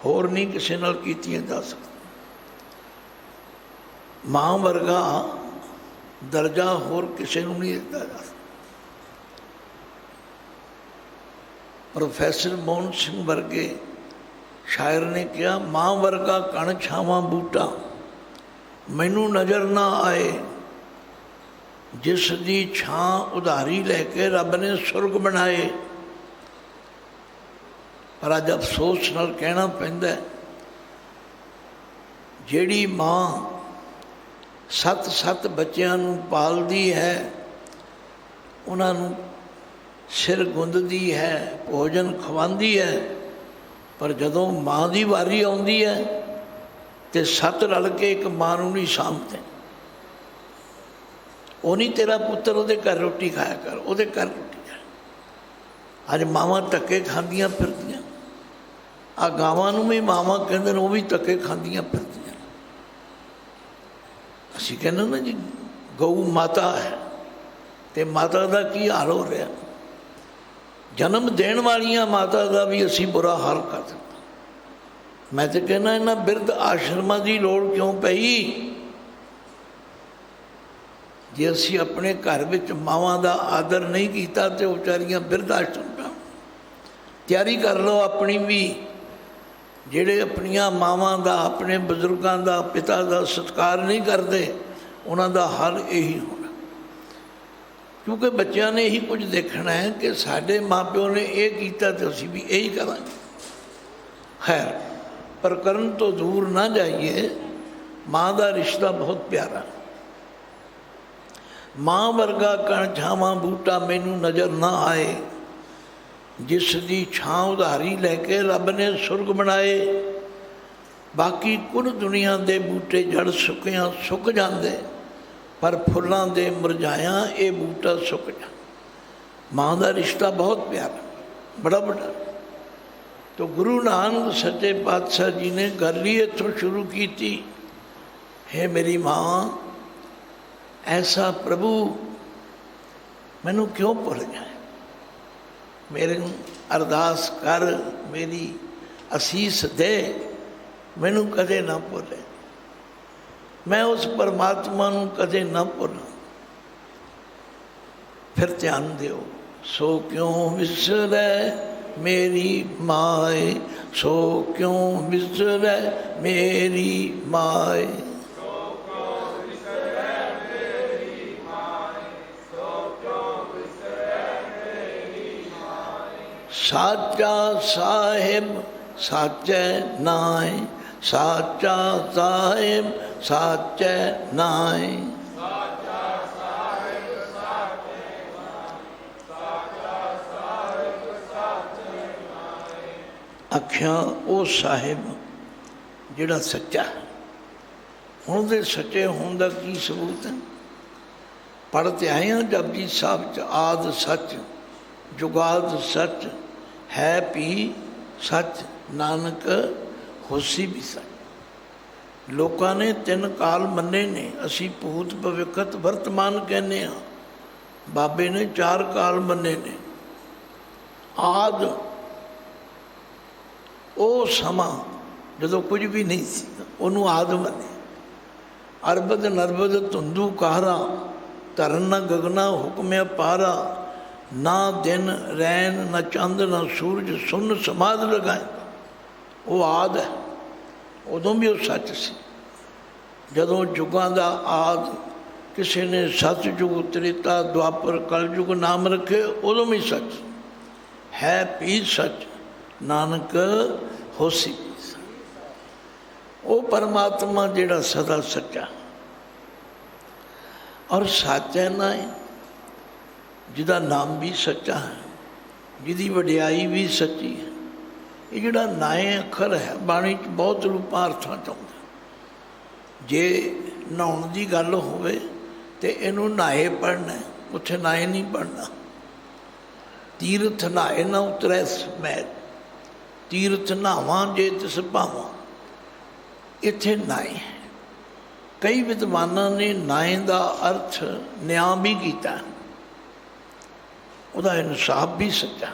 ਹੋਰ ਨਹੀਂ ਕਿਸੇ ਨਾਲ ਕੀਤੀਆਂ ਜਾ ਸਕਦੀਆਂ। ਮਾਂ ਵਰਗਾ ਦਰਜਾ ਹੋਰ ਕਿਸੇ ਨੂੰ ਨਹੀਂ ਦਿੱਤਾ ਜਾ ਸਕਦਾ। ਪ੍ਰੋਫੈਸਰ ਮੋਹਨ ਸਿੰਘ ਵਰਗੇ ਸ਼ਾਇਰ ਨੇ ਕਿਹਾ, ਮਾਂ ਵਰਗਾ ਕਣ ਛਾਵਾਂ ਬੂਟਾ ਮੈਨੂੰ ਨਜ਼ਰ ਨਾ ਆਏ, ਜਿਸ ਦੀ ਛਾਂ ਉਧਾਰੀ ਲੈ ਕੇ ਰੱਬ ਨੇ ਸੁਰਗ ਬਣਾਏ। ਪਰ ਅੱਜ ਅਫਸੋਸ ਨਾਲ ਕਹਿਣਾ ਪੈਂਦਾ, ਜਿਹੜੀ ਮਾਂ 7 ਬੱਚਿਆਂ ਨੂੰ ਪਾਲਦੀ ਹੈ, ਉਹਨਾਂ ਨੂੰ ਸਿਰ ਗੁੰਦਦੀ ਹੈ, ਭੋਜਨ ਖਵਾਉਂਦੀ ਹੈ, ਪਰ ਜਦੋਂ ਮਾਂ ਦੀ ਵਾਰੀ ਆਉਂਦੀ ਹੈ ਤੇ 7 ਰਲ ਕੇ ਇੱਕ ਮਾਂ ਨੂੰ ਨਹੀਂ ਸਾਂਭਦੇ। ਉਹ ਨਹੀਂ ਤੇਰਾ ਪੁੱਤਰ ਉਹਦੇ ਘਰ ਰੋਟੀ ਖਾਇਆ ਕਰ, ਉਹਦੇ ਘਰ ਰੋਟੀ ਖਾ। ਅੱਜ ਮਾਵਾਂ ਧੱਕੇ ਖਾਂਦੀਆਂ ਫਿਰਦੀਆਂ। ਆ ਗਾਵਾਂ ਨੂੰ ਵੀ ਮਾਵਾਂ ਕਹਿੰਦੇ ਨੇ, ਉਹ ਵੀ ਧੱਕੇ ਖਾਂਦੀਆਂ ਫਿਰਦੀਆਂ। ਅਸੀਂ ਕਹਿੰਦੇ ਨਾ ਜੀ ਗਊ ਮਾਤਾ ਹੈ, ਤੇ ਮਾਤਾ ਦਾ ਕੀ ਹਾਲ ਹੋ ਰਿਹਾ। ਜਨਮ ਦੇਣ ਵਾਲੀਆਂ ਮਾਤਾ ਦਾ ਵੀ ਅਸੀਂ ਬੁਰਾ ਹਾਲ ਕਰ ਦਿੱਤਾ। ਮੈਂ ਤਾਂ ਕਹਿੰਦਾ ਇਹਨਾਂ ਬਿਰਧ ਆਸ਼ਰਮਾਂ ਦੀ ਲੋੜ ਕਿਉਂ ਪਈ। ਜੇ ਅਸੀਂ ਆਪਣੇ ਘਰ ਵਿੱਚ ਮਾਵਾਂ ਦਾ ਆਦਰ ਨਹੀਂ ਕੀਤਾ ਤੇ ਉਹ ਵਿਚਾਰੀਆਂ ਬਿਰਧ ਆਸ਼ਰਮ ਦਾ ਤਿਆਰੀ ਕਰ ਲਓ ਆਪਣੀ ਵੀ। ਜਿਹੜੇ ਆਪਣੀਆਂ ਮਾਵਾਂ ਦਾ, ਆਪਣੇ ਬਜ਼ੁਰਗਾਂ ਦਾ, ਪਿਤਾ ਦਾ ਸਤਿਕਾਰ ਨਹੀਂ ਕਰਦੇ, ਉਹਨਾਂ ਦਾ ਹੱਲ ਇਹੀ ਹੋਣਾ। ਕਿਉਂਕਿ ਬੱਚਿਆਂ ਨੇ ਇਹੀ ਕੁਝ ਦੇਖਣਾ ਹੈ ਕਿ ਸਾਡੇ ਮਾਂ ਪਿਓ ਨੇ ਇਹ ਕੀਤਾ ਤੇ ਅਸੀਂ ਵੀ ਇਹੀ ਕਰਾਂਗੇ। ਖੈਰ, ਪਰ ਕਰਨ ਤੋਂ ਦੂਰ ਨਾ ਜਾਈਏ। ਮਾਂ ਦਾ ਰਿਸ਼ਤਾ ਬਹੁਤ ਪਿਆਰਾ। ਮਾਂ ਵਰਗਾ ਕਣ ਛਾਵਾਂ ਬੂਟਾ ਮੈਨੂੰ ਨਜ਼ਰ ਨਾ ਆਏ, ਜਿਸ ਦੀ ਛਾਂ ਉਧਾਰੀ ਲੈ ਕੇ ਰੱਬ ਨੇ ਸੁਰਗ ਬਣਾਏ। ਬਾਕੀ ਕੁੱਲ ਦੁਨੀਆ ਦੇ ਬੂਟੇ ਜੜ ਸੁੱਕਿਆਂ ਸੁੱਕ ਜਾਂਦੇ, ਪਰ ਫੁੱਲਾਂ ਦੇ ਮੁਰਝਾਇਆਂ ਇਹ ਬੂਟਾ ਸੁੱਕ ਜਾਂਦਾ। ਮਾਂ ਦਾ ਰਿਸ਼ਤਾ ਬਹੁਤ ਪਿਆਰਾ, ਬੜਾ ਵੱਡਾ। ਤੋ ਗੁਰੂ ਨਾਨਕ ਸੱਚੇ ਪਾਤਸ਼ਾਹ ਜੀ ਨੇ ਗੱਲ ਹੀ ਇੱਥੋਂ ਸ਼ੁਰੂ ਕੀਤੀ, ਹੈ ਮੇਰੀ ਮਾਂ, ਐਸਾ ਪ੍ਰਭੂ ਮੈਨੂੰ ਕਿਉਂ ਭੁੱਲ ਜਾਏ। ਮੇਰੇ ਨੂੰ ਅਰਦਾਸ ਕਰ, ਮੇਰੀ ਅਸੀਸ ਦੇ, ਮੈਨੂੰ ਕਦੇ ਨਾ ਭੁੱਲੇ। ਮੈਂ ਉਸ ਪਰਮਾਤਮਾ ਨੂੰ ਕਦੇ ਨਾ ਭੁੱਲਾਂ। ਫਿਰ ਧਿਆਨ ਦਿਓ, ਸੋ ਕਿਉਂ ਵਿਸਰੈ ਮੇਰੀ ਮਾਏ, ਸੋ ਕਿਉਂ ਵਿਸਰੈ ਮੇਰੀ ਮਾਏ। ਸਾਚਾ ਸਾਹਿਬ ਸਾਚੈ ਨਾਇ, ਸਾਚਾ ਸਾਹਿਬ ਸਾਚੈ ਨਾਇ। आख्या वो साहिब जिहड़ा सच्चा है। हुण दे सच्चे होने का की सबूत है? पढ़ते आए हैं जपजी साहब च आद सच जुगाद सच है भी सच नानक होसी भी सच। लोगों ने 3 काल मन्ने ने, असी भूत भविखत वर्तमान कहने हाँ। बाबे ने 4 काल मन्ने ने। आद वो समा जो कुछ भी नहीं सी, उन्होंने आद मन्ने। अरबद नरबद धुंधू कहरा धरन न गगना हुक्म पारा। ना दिन रैन न चंद न सूरज सुन समाध लगाए। वो आद है, उदों भी वो सच सी। जदों जुगां दा आद किसी ने सतयुग त्रेता द्वापर कलयुग नाम रखे, उदों भी सच है भी सच नानक होसी भी सच। वो परमात्मा जिहड़ा सदा सच्चा और सच है ना, जिहदा नाम भी सच्चा है, जिहदी वडियाई भी सच्ची है। ये जिहड़ा नाए अखर है बाणी च बहुत रूपां अर्थां च आउंदा। जे नहाउण दी गल होवे ते इहनूं नहाए पढ़ना, उत्थे नाए नहीं पढ़ना। तीरथ नहाए ना उतरै मैल, तीरथ नहावां जे तिस भावां, इत्थे नाए है। कई विद्वानां ने नाए का अर्थ न्याय भी किया, उसका इंसाफ भी सच्चा।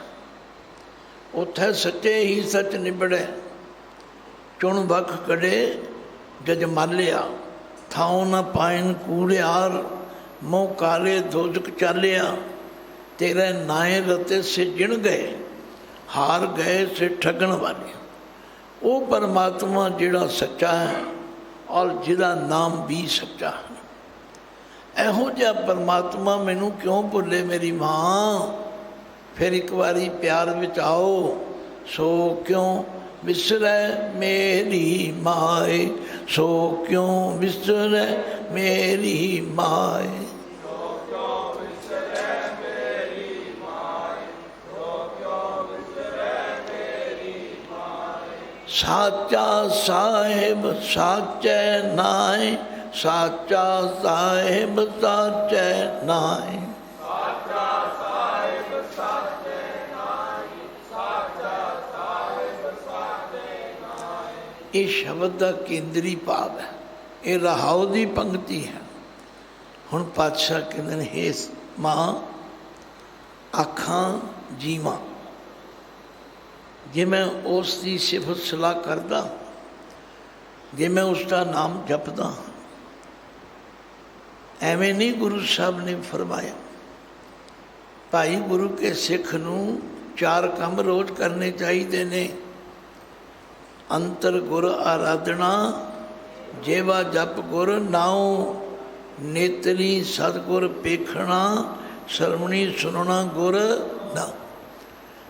उत्थे सच्चे ही सच निबड़े, चुन बख कड़े जजमालिया। थाओ न पाइन कूड़ियार, मोह काले दोजक चालिया। तेरे नाए रते से जिण गए, हार गए से ठगण वाले। वो परमात्मा जिहड़ा सच्चा है और जिहदा नाम भी सच्चा है। एहो जिहा परमात्मा मैनू क्यों भुले मेरी माँ। फिर एक बारी प्यार विच आओ, सो क्यों विसरै मेरी माए। सो क्यों विसरै मेरी माए। साचा साहिब साचे नाए, साचा साहिब साचे नाए। ये शब्द का केंद्री भाव है, ये रहाओ की पंक्ति है। हुण पातशाह कहते हैं, हे माँ आखां जीवा, जे मैं उसकी सिफत सलाह करदा, जे मैं उसका नाम जपदा, एवें नहीं गुरु साहब ने फरमाया। भाई गुरु के सिख नूं 4 काम रोज़ करने चाहिए ने। अंतर गुर आराधना, जेवा जप गुर नाओ। नेतरी सतगुर पेखना, सरवणी सुनना गुर ना।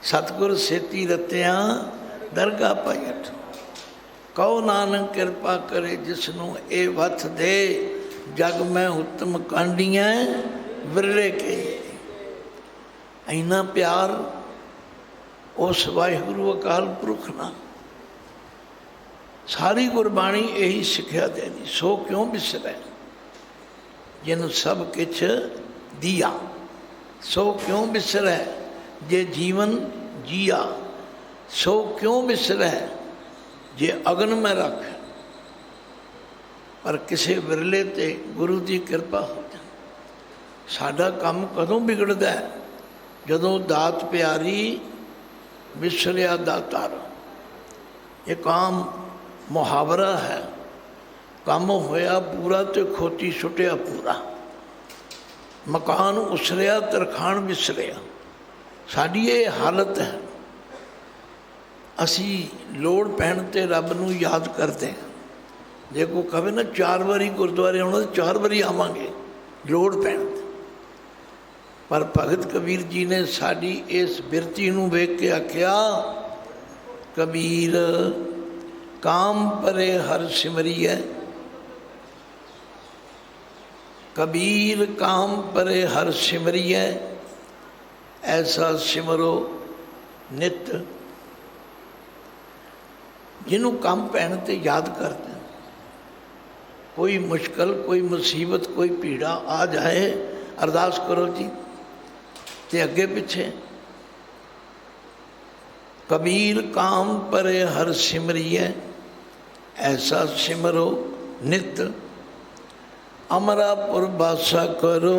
सतगुर सेती रत्या दरगाह पायट। कहो नानक कृपा करे जिसनों ए वथ दे। जग में उत्तम कांडियाँ विरले के। इन्ना प्यार उस वाहिगुरु अकाल पुरख ना। सारी गुरबाणी यही सिक्ख्या देनी। सो क्यों बिसरै जिन सब किछ दिया। सो क्यों बिसरै जे जीवन जिया। सो क्यों बिसरै जे अगन में रख। पर किसी विरले ते गुरु की कृपा हो जाए। साडा काम कदों बिगड़दा है? जदों दात प्यारी विसरिया दातार। एक आम मुहावरा है, काम होया पूरा तो खोती सुटिया पूरा। मकान उसरिया तरखान विसरिया। साड़ी ये हालत है। असी लोड़ पैण ते रब नूं याद करते हैं। जे कोई कहे ना 4 बारी गुरुद्वारे आउणा तो 4 बारी आवांगे लोड़ पैण ते। पर भगत कबीर जी ने साड़ी इस बिरती नूं वेख के आख्या, कबीर काम परे हर सिमरिए। कबीर काम परे हर सिमरिए। ऐसा सिमरो नित ਜਿਹਨੂੰ ਕੰਮ ਪੈਣ ਤੇ ਯਾਦ ਕਰਦੇ, ਕੋਈ ਮੁਸ਼ਕਲ, ਕੋਈ ਮੁਸੀਬਤ, ਕੋਈ ਪੀੜਾ ਆ ਜਾਏ, ਅਰਦਾਸ ਕਰੋ ਜੀ। ਤੇ ਅੱਗੇ ਪਿੱਛੇ ਕਬੀਰ ਕਾਮ ਪਰੇ ਹਰ ਸਿਮਰਿਐ, ਐਸਾ ਸਿਮਰੋ ਨਿਤ। ਅਮਰਾਪੁਰ ਬਾਸਾ ਕਰੋ,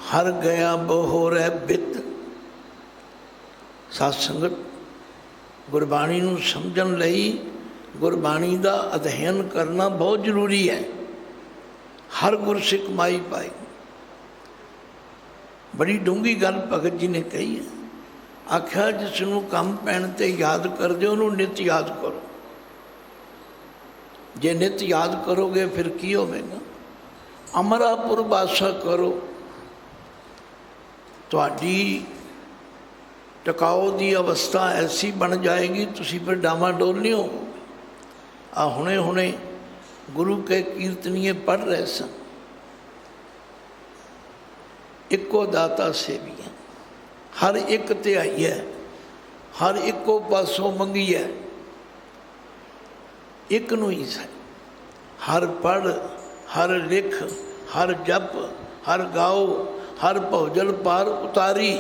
ਹਰ ਗਿਆ ਬਹੋਰੈ ਬਿਤ। ਸਾਧ ਸੰਗਤ, ਗੁਰਬਾਣੀ ਨੂੰ ਸਮਝਣ ਲਈ ਗੁਰਬਾਣੀ ਦਾ ਅਧਿਐਨ ਕਰਨਾ ਬਹੁਤ ਜ਼ਰੂਰੀ ਹੈ। ਹਰ ਗੁਰਸਿੱਖ ਮਾਈ ਪਾਈ। ਬੜੀ ਡੂੰਘੀ ਗੱਲ ਭਗਤ ਜੀ ਨੇ ਕਹੀ ਹੈ। ਆਖਿਆ ਜਿਸ ਨੂੰ ਕੰਮ ਪੈਣ ਤੇ ਯਾਦ ਕਰਦੇ ਉਹਨੂੰ ਨਿਤ ਯਾਦ ਕਰੋ। ਜੇ ਨਿਤ ਯਾਦ ਕਰੋਗੇ ਫਿਰ ਕੀ ਹੋਵੇਗਾ? ਅਮਰਾਪੁਰ ਬਾਸਾ ਕਰੋ, ਤੁਹਾਡੀ ਟਿਕਾਓ ਦੀ ਅਵਸਥਾ ਐਸੀ ਬਣ ਜਾਏਗੀ, ਤੁਸੀਂ ਫਿਰ ਡਾਵਾਂਡੋਲ ਨਹੀਂ ਹੋ। ਆ ਹੁਣੇ ਹੁਣੇ ਗੁਰੂ ਕੇ ਕੀਰਤਨੀਏ ਪੜ੍ਹ ਰਹੇ ਸਨ, ਇੱਕੋ ਦਾਤਾ ਸੇਵੀਆ, ਹਰ ਇੱਕ ਧਿਆਈ ਹੈ, ਹਰ ਇੱਕੋ ਪਾਸੋਂ ਮੰਗੀ ਹੈ, ਇੱਕ ਨੂੰ ਹੀ ਸਹੀ। ਹਰ ਪੜ੍ਹ, ਹਰ ਲਿਖ, ਹਰ ਜਪ, ਹਰ ਗਾਓ, ਹਰ ਭੌਜਲ ਪਾਰ ਉਤਾਰੀ।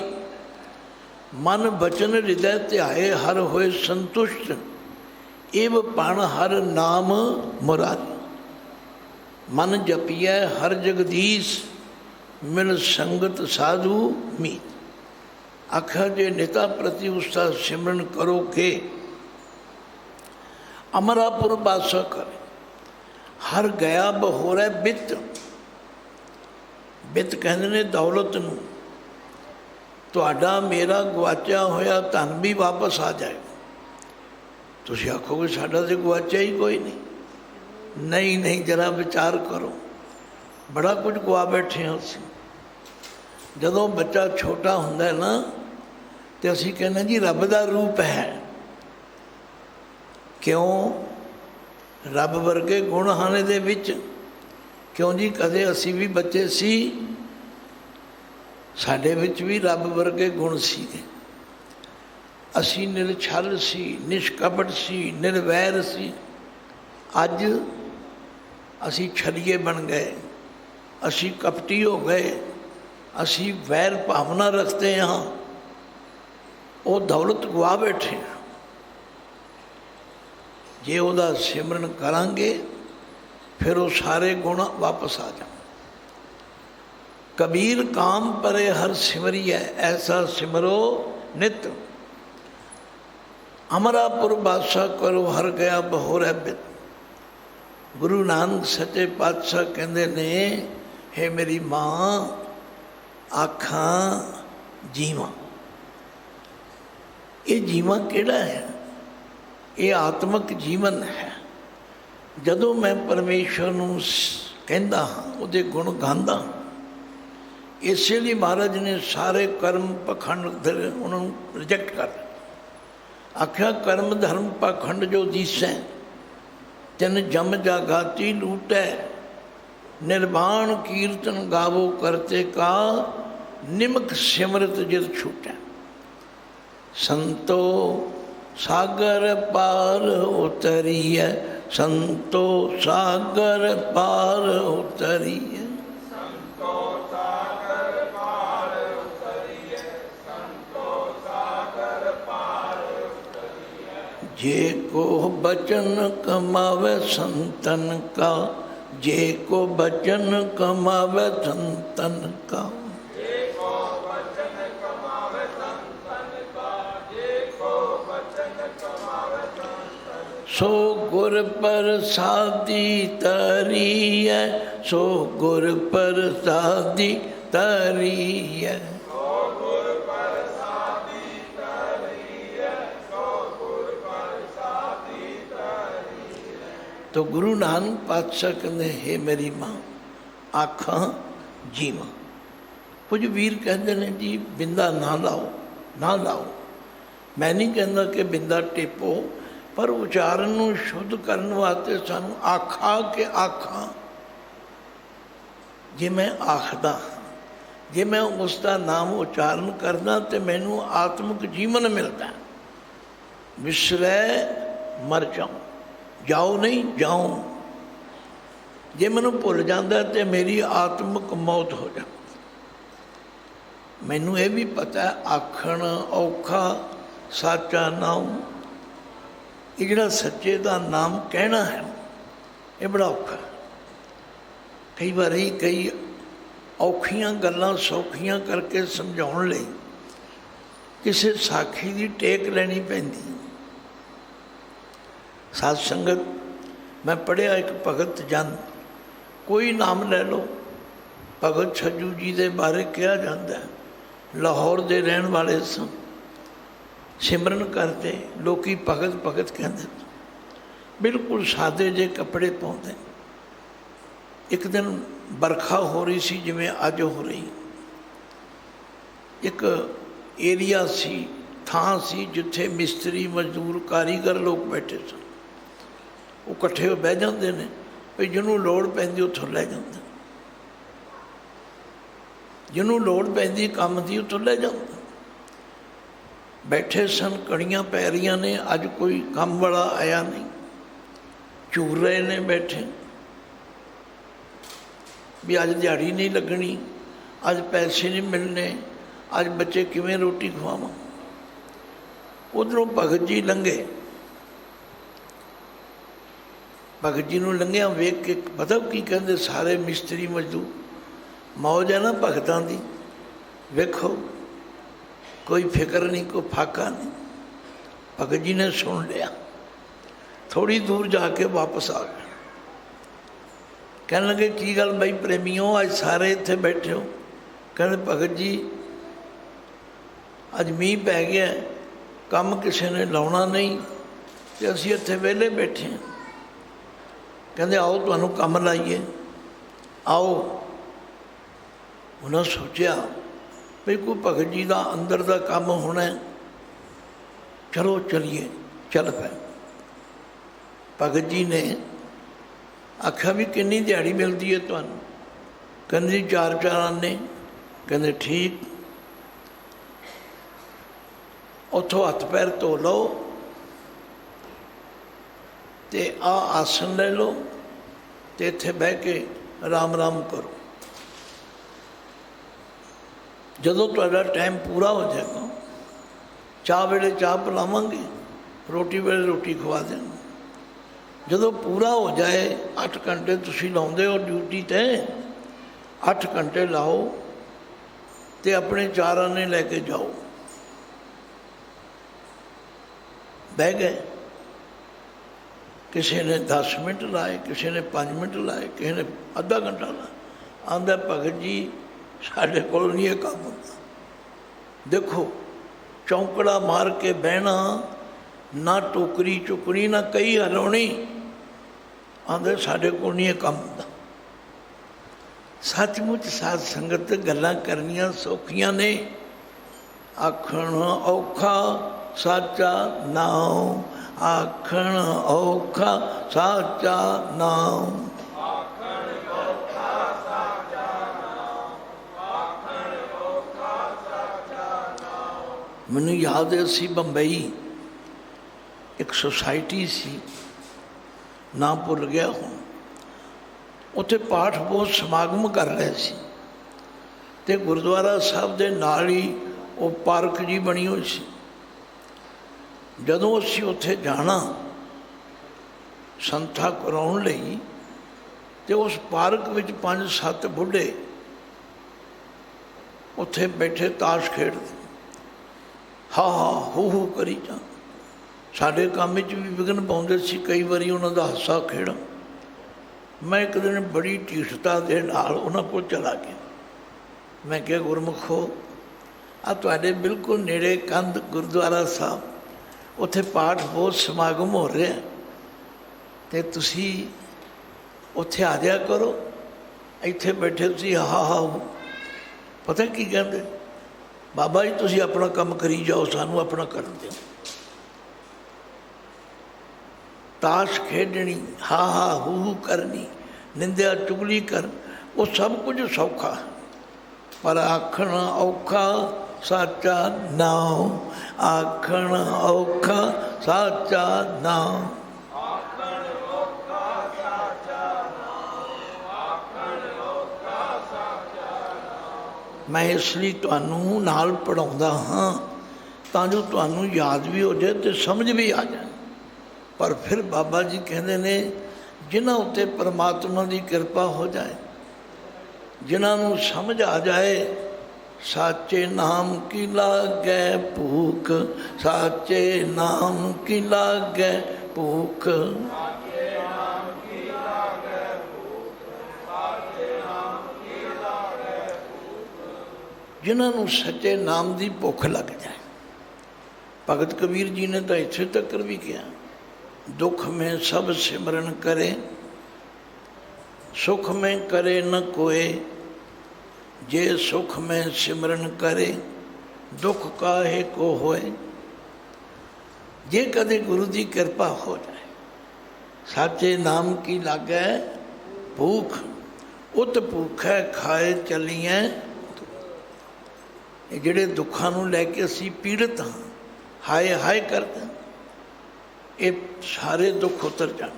ਮਨ ਬਚਨ ਹਿਰਦੈ ਧਿਆਏ, ਹਰ ਹੋਏ ਸੰਤੁਸ਼ਟ। ਇਵ ਪਣ ਹਰ ਨਾਮ ਮੁਰਾਰੀ। ਮਨ ਜਪੀਐ ਹਰ ਜਗਦੀਸ਼, ਮਿਲ ਸੰਗਤ ਸਾਧੂ ਮੀਤ। ਆਖਿਆ ਜੇ ਨਿਤਾ ਪ੍ਰਤੀ ਉਸਦਾ ਸਿਮਰਨ ਕਰੋਗੇ, ਅਮਰਾਪੁਰ ਬਾਸਾ ਕਰੇ, ਹਰ ਗਿਆ ਬਹੋਰੈ ਬਿਤ। ਬਿਤ ਕਹਿੰਦੇ ਨੇ ਦੌਲਤ ਨੂੰ। ਤੁਹਾਡਾ ਮੇਰਾ ਗਵਾਚਿਆ ਹੋਇਆ ਧਨ ਵੀ ਵਾਪਸ ਆ ਜਾਏਗਾ। ਤੁਸੀਂ ਆਖੋਗੇ ਸਾਡਾ ਤਾਂ ਗਵਾਚਿਆ ਹੀ ਕੋਈ ਨਹੀਂ। ਨਹੀਂ ਨਹੀਂ, ਜਰਾ ਵਿਚਾਰ ਕਰੋ, ਬੜਾ ਕੁਝ ਗਵਾ ਬੈਠੇ ਹਾਂ ਅਸੀਂ। ਜਦੋਂ ਬੱਚਾ ਛੋਟਾ ਹੁੰਦਾ ਨਾ ਤੇ ਅਸੀਂ ਕਹਿੰਦੇ ਜੀ ਰੱਬ ਦਾ ਰੂਪ ਹੈ। ਕਿਉਂ? ਰੱਬ ਵਰਗੇ ਗੁਣ ਹਨ ਇਹਦੇ ਵਿੱਚ। ਕਿਉਂ ਜੀ? ਕਦੇ ਅਸੀਂ ਵੀ ਬੱਚੇ ਸੀ, ਸਾਡੇ ਵਿੱਚ ਵੀ ਰੱਬ ਵਰਗੇ ਗੁਣ ਸੀਗੇ। ਅਸੀਂ ਨਿਰਛਲ ਸੀ, ਨਿਸ਼ਕਪਟ ਸੀ, ਨਿਰਵੈਰ ਸੀ। ਅੱਜ ਅਸੀਂ ਛਲੀਏ ਬਣ ਗਏ, ਅਸੀਂ ਕਪਟੀ ਹੋ ਗਏ, ਅਸੀਂ ਵੈਰ ਭਾਵਨਾ ਰੱਖਦੇ ਹਾਂ। ਉਹ ਦੌਲਤ ਗਵਾ ਬੈਠੇ ਹਾਂ। ਜੇ ਉਹਦਾ ਸਿਮਰਨ ਕਰਾਂਗੇ ਫਿਰ ਉਹ ਸਾਰੇ ਗੁਣ ਵਾਪਸ ਆ ਜਾਣ। ਕਬੀਰ ਕਾਮ ਪਰੇ ਹਰ ਸਿਮਰਿਐ, ਐਸਾ ਸਿਮਰੋ ਨਿਤ। ਅਮਰਾਪੁਰ ਬਾਸਾ ਕਰੋ, ਹਰ ਗਿਆ ਬਹੋਰੈ ਬਿਤ। ਗੁਰੂ ਨਾਨਕ ਸੱਚੇ ਪਾਤਸ਼ਾਹ ਕਹਿੰਦੇ ਨੇ, ਹੇ ਮੇਰੀ ਮਾਂ, ਆਖਾਂ ਜੀਵਾਂ। ਇਹ ਜੀਵਾਂ ਕਿਹੜਾ ਹੈ? ਇਹ ਆਤਮਿਕ ਜੀਵਨ ਹੈ। ਜਦੋਂ ਮੈਂ ਪਰਮੇਸ਼ਵਰ ਨੂੰ ਕਹਿੰਦਾ ਹਾਂ, ਉਹਦੇ ਗੁਣ ਗਾਉਂਦਾ ਹਾਂ, ਇਸੇ ਲਈ ਮਹਾਰਾਜ ਨੇ ਸਾਰੇ ਕਰਮ ਪਖੰਡ ਉਹਨਾਂ ਨੂੰ ਰਿਜੈਕਟ ਕਰ ਆਖਿਆ। ਕਰਮ ਧਰਮ ਪਖੰਡ ਜੋ ਦੀਸੈ, ਤਿਨ ਜਮ ਜਾਗਾਤੀ ਲੂਟੈ। ਨਿਰਵਾਣ ਕੀਰਤਨ ਗਾਵੋ ਕਰਤੇ ਕਾ, ਨਿਮਕ ਸਿਮਰਤ ਜਿਤ ਛੂਟੈ। ਸੰਤੋ ਸਾਗਰ ਪਾਰ ਉਤਰੀਐ, ਸੰਤੋ ਸਾਗਰ ਪਾਰ ਉਤਰੀਐ। जे को बचन कमावे संतन का, जे को बचन कमावे संतन का। जे को बचन कमावे संतन का, जे को बचन कमावे संतन का। सो गुर प्रसादी तरी है, सो गुर प्रसादी तरी है। तो गुरु नानक पातशाह कहते, हे मेरी माँ, आखा जीवा। कुछ वीर कहते हैं जी बिंदा ना लाओ, ना लाओ। मैं नहीं कहता कि बिंदा टेपो, पर उच्चारण को शुद्ध करने वास्ते सानू आखा के आखा। जे मैं आखदा, जे मैं उसका नाम उच्चारण करदा तो मैनू आत्मिक जीवन मिलता। विसरै मर जाऊं। जाओ नहीं, जाऊं। जे मैनू भुल जाता तो मेरी आत्मक मौत हो जाती। मैनू ये भी पता है आखण औखा साचा नाम, ये जिहड़ा सच्चे का नाम कहना है ये बड़ा औखा। कई बार कई औखियां गल्लां सौखियां करके समझाउण लई किसी साखी की टेक लैनी पैंदी। साध संगत मैं पढ़िया एक भगत जन, कोई नाम ले लो, भगत छज्जू जी के बारे कहा जाता है, लाहौर के रहने वाले सन, सिमरन करते लोकी भगत भगत कहते, बिल्कुल सादे जे कपड़े पाते। एक दिन बरखा हो रही सी जिमें अज हो रही, एक एरिया सी, थां सी जिथे मिस्त्री मजदूर कारीगर लोग बैठे सन। वो कट्ठे हो बह जाते हैं भी जिन्हों लोड़ पैंदी उतों लै जाते, जिन्हों लोड़ पैंदी काम की उतों लै जाते। बैठे सन, कड़ियाँ पै रही ने, अज कोई काम वाला आया नहीं, झूर रहे ने बैठे भी अज दिहाड़ी नहीं लगनी, अज पैसे नहीं मिलने, अज बच्चे किवें रोटी खवावां। उधरों भगत जी लंघे, भगत जी नूं लंघिया वेख के पता की कहते, सारे मिस्त्री मजदूर, मौज है ना भगतां दी, वेखो कोई फिक्र नहीं, कोई फाका नहीं। भगत जी ने सुन लिया, थोड़ी दूर जाके वापस आ गए। कहने लगे की गल बई प्रेमियों, अज सारे इत्थे बैठे हो? कहते भगत जी अज मीह पै गया, काम किसी ने लाउणा नहीं तो असीं इत्थे वेले बैठे हैं। कहते आओ तुहानूं काम लाइए, आओ। उन्हें सोचा भी कोई भगत जी का अंदर का काम होना है, चलो चलिए, चल पे। भगत जी ने आख्या भी कितनी दिहाड़ी मिलती है तुहानूं? कहते जी 4-4 आने। कहते ठीक, उथों हथ पैर धो लो ते आ आसन ले लो ते इत्थे बह के राम राम करो। जदों तुहाडा टाइम पूरा हो जाएगा, चाह वेले चाह पिलावांगे, रोटी वेले रोटी खवा देंगे। जदों पूरा हो जाए, 8 घंटे तुसीं लाउंदे हो ड्यूटी ते, 8 घंटे लाओ ते अपने 4 आने लैके जाओ। बह गए, किसी ने 10 मिनट लाए, किसी ने 5 मिनट लाए, किसी ने आधा घंटा लाया। आंदा भगत जी साढ़े कोल नहीं ये काम होता। देखो चौंकड़ा मार के बहना, ना टोकरी चुकनी, ना कई हलाउणी, आंदे साढ़े कोल नहीं ये काम होता। सचमुच साध संगत गल्लां करनियां सौखियां ने। आखण औखा साचा नाम, आखण औखा साचा नाम। मैनूं याद है असी बंबई एक सोसाइटी सी, ना भुल गया हूँ, उत्थे पाठ बहुत समागम कर रहे सी ते गुरुद्वारा साहब दे नाल ही वो पार्क जी बनी हुई सी। जदों असी उत्थे जाना संथा कराउण लई ते उस पार्क विच 5-7 बुढ़े उत्थे बैठे ताश खेडदे, हा हा हू हू करी जा। साडे काम विच भी विघन पाउंदे सी, कई बारी उन्हां दा हासा खेड़ा। मैं एक दिन बड़ी ढीठता दे नाल उन्हां कोल चला गया। मैं कहा गुरमुखो, आ तुहाडे बिल्कुल नेड़े कंध गुरुद्वारा साहब, उत्थे पाठ बहुत समागम हो रहा है ते तुसी उत्थे आ जाया करो, इत्थे बैठे तुसी हा हा। पता की कहते, बाबा जी तुसी अपना काम करी जाओ, सानू अपना कर दो। ताश खेडनी, हा हा हू हू करनी, निंदिया चुगली कर, वो सब कुछ सौखा, पर आखना औखा साचा नाम, आखण औखा साचा नाम। मैं इसलिए तुहानू नाल पढ़ाउंदा हाँ ਤਾਂ ਜੋ ਤੁਹਾਨੂੰ याद भी हो जाए तो समझ भी आ जाए। पर फिर बाबा जी कहते ने जिन्हां उत्ते परमात्मा की कृपा हो जाए, जिन्हों समझ आ जाए, साचे नाम की लागै भूख, साचे नाम की लागै भूख। जिन्होंने सच्चे नाम की भुख लग जाए। भगत कबीर जी ने तो इत्थे तक भी किया, दुख में सब सिमरन करे, सुख में करे न कोय, जे सुख में सिमरन करे, दुख काहे को होए। जे कदे गुरु की कृपा हो जाए, साचे नाम की लागै भूख, उत भूखै खाए चलिए। ਜਿਹੜੇ ਦੁੱਖਾਂ ਨੂੰ ਲੈ ਕੇ ਅਸੀਂ ਪੀੜਤ ਹਾਂ, ਹਾਏ ਹਾਏ ਕਰਦੇ, ਇਹ ਸਾਰੇ ਦੁੱਖ ਉਤਰ ਜਾਣ।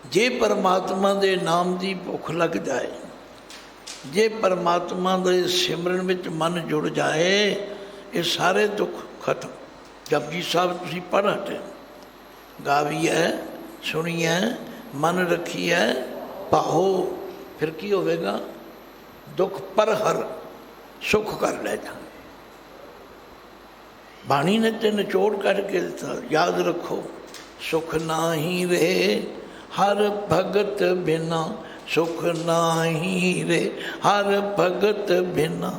ਜੇ ਪਰਮਾਤਮਾ ਦੇ ਨਾਮ ਦੀ ਭੁੱਖ ਲੱਗ ਜਾਏ, ਜੇ ਪਰਮਾਤਮਾ ਦੇ ਸਿਮਰਨ ਵਿੱਚ ਮਨ ਜੁੜ ਜਾਏ, ਇਹ ਸਾਰੇ ਦੁੱਖ ਖਤਮ। ਜਪਜੀ ਸਾਹਿਬ ਤੁਸੀਂ ਪੜ੍ਹ ਹਟੇ, ਗਾਵੀਐ ਸੁਣੀਐ ਮਨ ਰੱਖੀਐ ਭਾਓ, ਫਿਰ ਕੀ ਹੋਵੇਗਾ? ਦੁੱਖ ਪਰ ਹਰ सुख कर ले जा। बाणी ने तो निचोड़ करके दिता, याद रखो, सुख नाही रे हर भगत बिना, सुख नाही रे हर भगत बिना।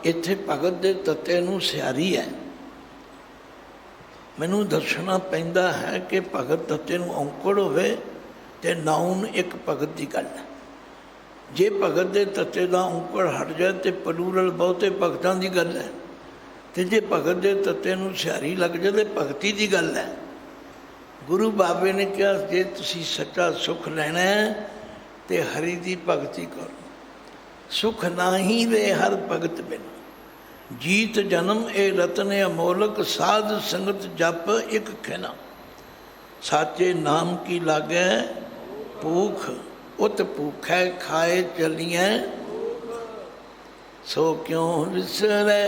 इत्थे भगत दे तत्ते नूं सियारी है। मैनू दसना पैंदा है कि भगत तत्ते नूं औंकड़ होवे ते नाउन एक भगत की गल है। जे भगत के तत्ते का औंकड़ हट जाए तो पलूरल बहुते भगतों की गल है, तो जे भगत के तत्ते नूं सियारी लग जाए तो भगती की गल है। गुरु बाबे ने कहा जे तुसी सच्चा सुख लेना है तो हरि की भगती करो। सुख नाही रे हर भगत बिन, जीत जन्म ए रतन अमोलक, साध संगत जप एक खैना। साचे नाम की लागै भूख, उत भूखै खाए चलिए। सो क्यों विसरै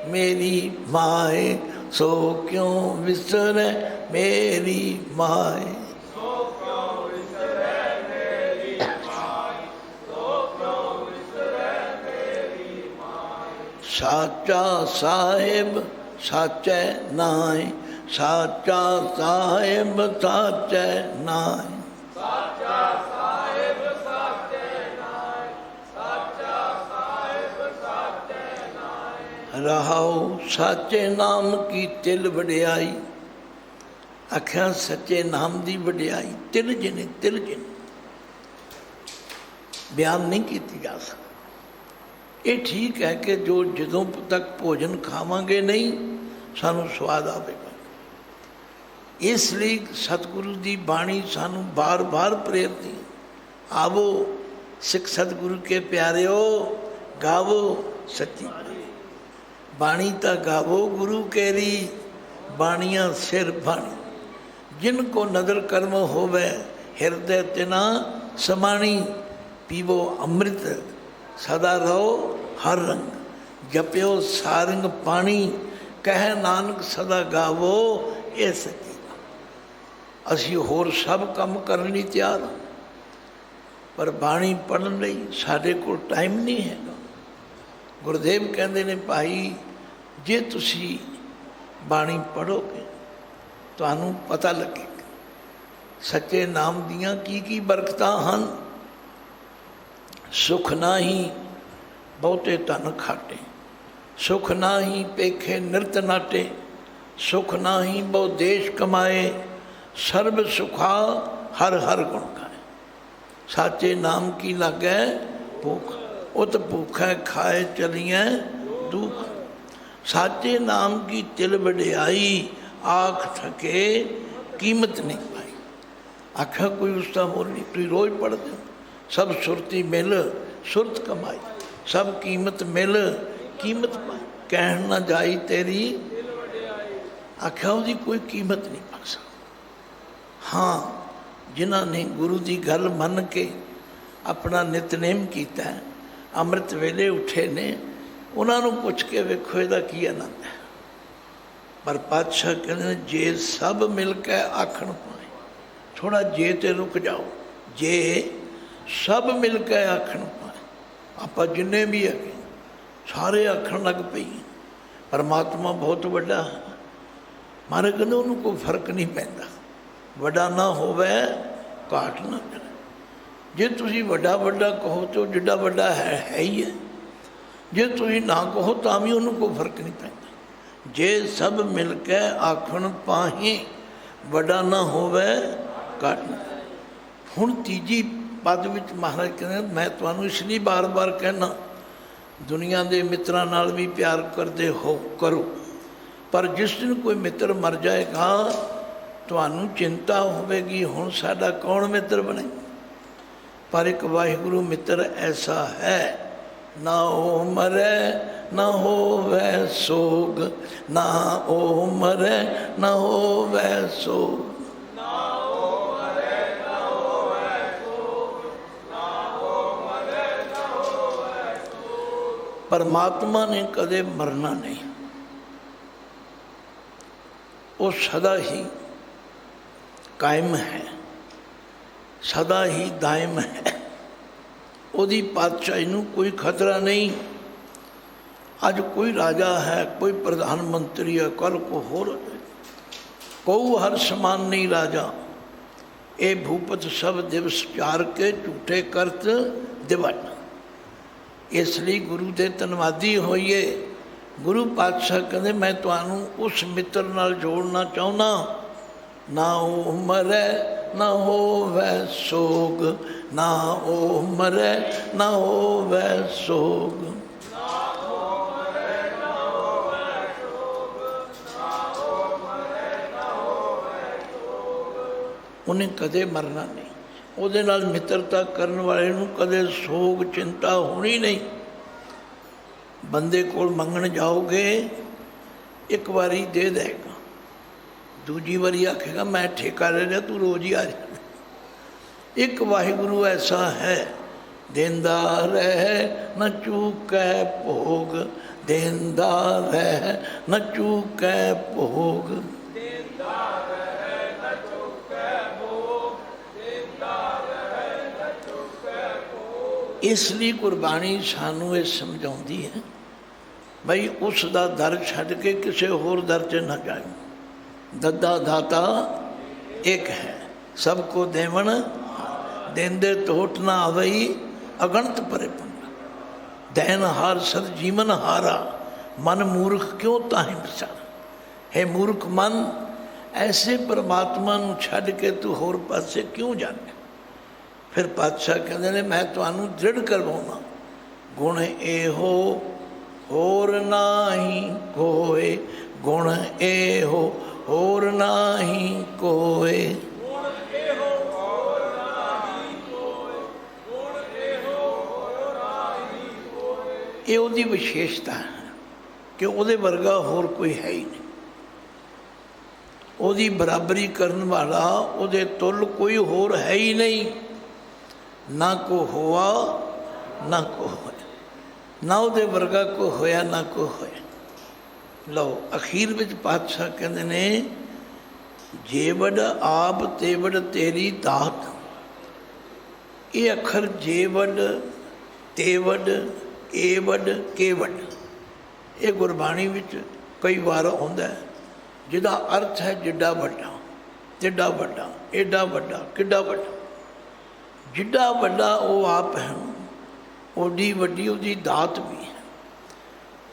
मेरी माए, सो क्यों विसरै मेरी माए। साचा साहिब साचै नाय, साचा साहिब साचै नाय। साचा साहिब साचै नाय, साचा साहिब साचै नाय। रहाओ साचे नाम की तिल वडियाई, आख्या सच्चे नाम की वडियाई तिल जिने, तिल जिने बयान नहीं की जा सकती। ये ठीक है कि जो जदों तक भोजन खावांगे नहीं सानू स्वाद आवेगा। इसलिए सतगुरु की बाणी सानू बार बार प्रेरती, आवो सिख सतगुरु के प्यारे हो, गावो सच्ची बाणी। बाणी ता गावो गुरु केरी, बाणियाँ सिर बाणी। जिनको नदर कर्म होवे हृदय तिना समाणी, पीवो अमृत सदा रहो हर रंग, जप्यो सारंग पानी, कह नानक सदा गावो ये सच्ची। असी होर सब काम करने लई तैयार हाँ, पर बाणी पढ़न लई साडे कोल टाइम नहीं है। गुरुदेव कहते ने भाई जे तुसी बाणी पढ़ोगे तुहानू पता लगेगा सच्चे नाम दियाँ की बरकतां हन। सुख नाही बहुते धन खाटे, सुख नाही पेखे नृत नाटे, सुख नाही बहु देश कमाए, सर्व सुखा हर हर गुण गाए। साचे नाम की लागै भूख, उत भूखै खाए चलिए दुख। साचे नाम की तिल वडियाई, आख थके कीमत नहीं पाई। आख्या कोई उसका मोल नहीं, तुम रोज़ पढ़ते हो। सब सुरती मिल सुरत कमाई, सब कीमत मिल कीमत पाई, कहण ना जाई तेरी। आख्या उसकी कोई कीमत नहीं पा सकता। हाँ, जिन्हों ने गुरु की गल मन के अपना नितनेम किया है, अमृत वेले उठे ने, उन्होंने पूछ के वेखो ਇਹਦਾ की आनंद है। पर पातशाह कहते जे सब मिल के आखण पाए, थोड़ा जे ते रुक जाओ, जे सब मिल के आखण पाए, आप जिन्ने भी है सारे आखण लग पई परमात्मा बहुत वड्डा है। मारे कहते उन्होंने कोई फर्क नहीं पैंदा, वड्डा ना होवे घाट ना करे। जे तुसी वड्डा वड्डा कहो तो जिड्डा वड्डा है ही है, जे तुसी ना कहो तो भी उन्होंने कोई फर्क नहीं पैंदा। जे सब मिल के आखण पाही, वड्डा ना होवे घाट ना। हुण तीजी पद विच महाराज कहते मैं तुहानूं इसलिए बार बार कहना, दुनिया के मित्रां नाल भी प्यार करते हो करो, पर जिस दिन कोई मित्र मर जाएगा तुहानूं चिंता होवेगी हुण साडा कौन मित्र बने। पर एक वाहिगुरु मित्र ऐसा है, ना ओ मरे ना होवे सोग, ना ओ मरे ना होवे सोग। परमात्मा ने कदे मरना नहीं, वो सदा ही कायम है, सदा ही दायम है। ओदी पातशाही नूं कोई खतरा नहीं। अज कोई राजा है, कोई प्रधानमंत्री है, कल को होर कहू हर समान नहीं राजा। ये भूपत सब दिवस चार के झूठे करत दिवाना। इसलिए गुरु के धन्यवादी होइए। गुरु पातशाह कहते मैं तुहानूं उस मित्र नाल जोड़ना चाहुंदा, ना ओ मरे ना होवे सोग, ना ओ मरे ना होवे सोग। उन्हें कदे मरना नहीं, ਉਹਦੇ ਨਾਲ ਮਿੱਤਰਤਾ ਕਰਨ ਵਾਲੇ ਨੂੰ ਕਦੇ ਸੋਗ ਚਿੰਤਾ ਹੋਣੀ ਨਹੀਂ। ਬੰਦੇ ਕੋਲ ਮੰਗਣ ਜਾਓਗੇ ਇੱਕ ਵਾਰੀ ਦੇ ਦੇਗਾ, ਦੂਜੀ ਵਾਰੀ ਆਖੇਗਾ ਮੈਂ ਠੇਕਾ ਲੈ ਲਿਆ, ਤੂੰ ਰੋਜ਼ ਹੀ ਆ ਜਾ। ਇੱਕ ਵਾਹਿਗੁਰੂ ਐਸਾ ਹੈ, ਦੇਂਦਾ ਰਹਿ ਨਾ ਚੂਕੈ ਭੋਗ, ਦੇਂਦਾ ਰਹਿ ਨਾ ਚੂਕੈ ਭੋਗ। इसलिए गुरबाणी सानू ये समझाती है बई उसका दर छड्ड के किसी होर दर च न जाओ। दद्दा दाता एक है, सबको देवन देंदे टोट ना आवई, अगणत परे पंगा। दैन हार सद जीवन हारा, मन मूर्ख क्यों ताहि विचारा। हे मूर्ख मन, ऐसे परमात्मा नूं छड्ड के तू होर पासे क्यों जाने। फिर पातशाह कहते हैं मैं तुहानूं दृढ़ करवाउणा, गुण एहो होर नाही कोय, गुण एहो होर नाही कोय। ये उहदी विशेषता है कि उहदे वर्गा होर कोई है ही नहीं। उहदी बराबरी करन वाला उहदे तुल कोई होर है ही नहीं। ना को हुआ ना को होया, ना उहदे वर्गा को होया ना को होया। लो अखीर विच पातशाह कहते ने जेवड़ आप तेवड़ तेरी दात। ये अखर जेवड़ तेवड़ एवड़ केवड़ ये गुरबाणी विच कई बार आउंदा है, जिहदा अर्थ है जिड्डा वड्डा, जिड्डा वड्डा, एडा वड्डा, किड्डा वड्डा। जिड्डा वड्डा वो आप है, ओडी वड्डी उहदी दात भी है।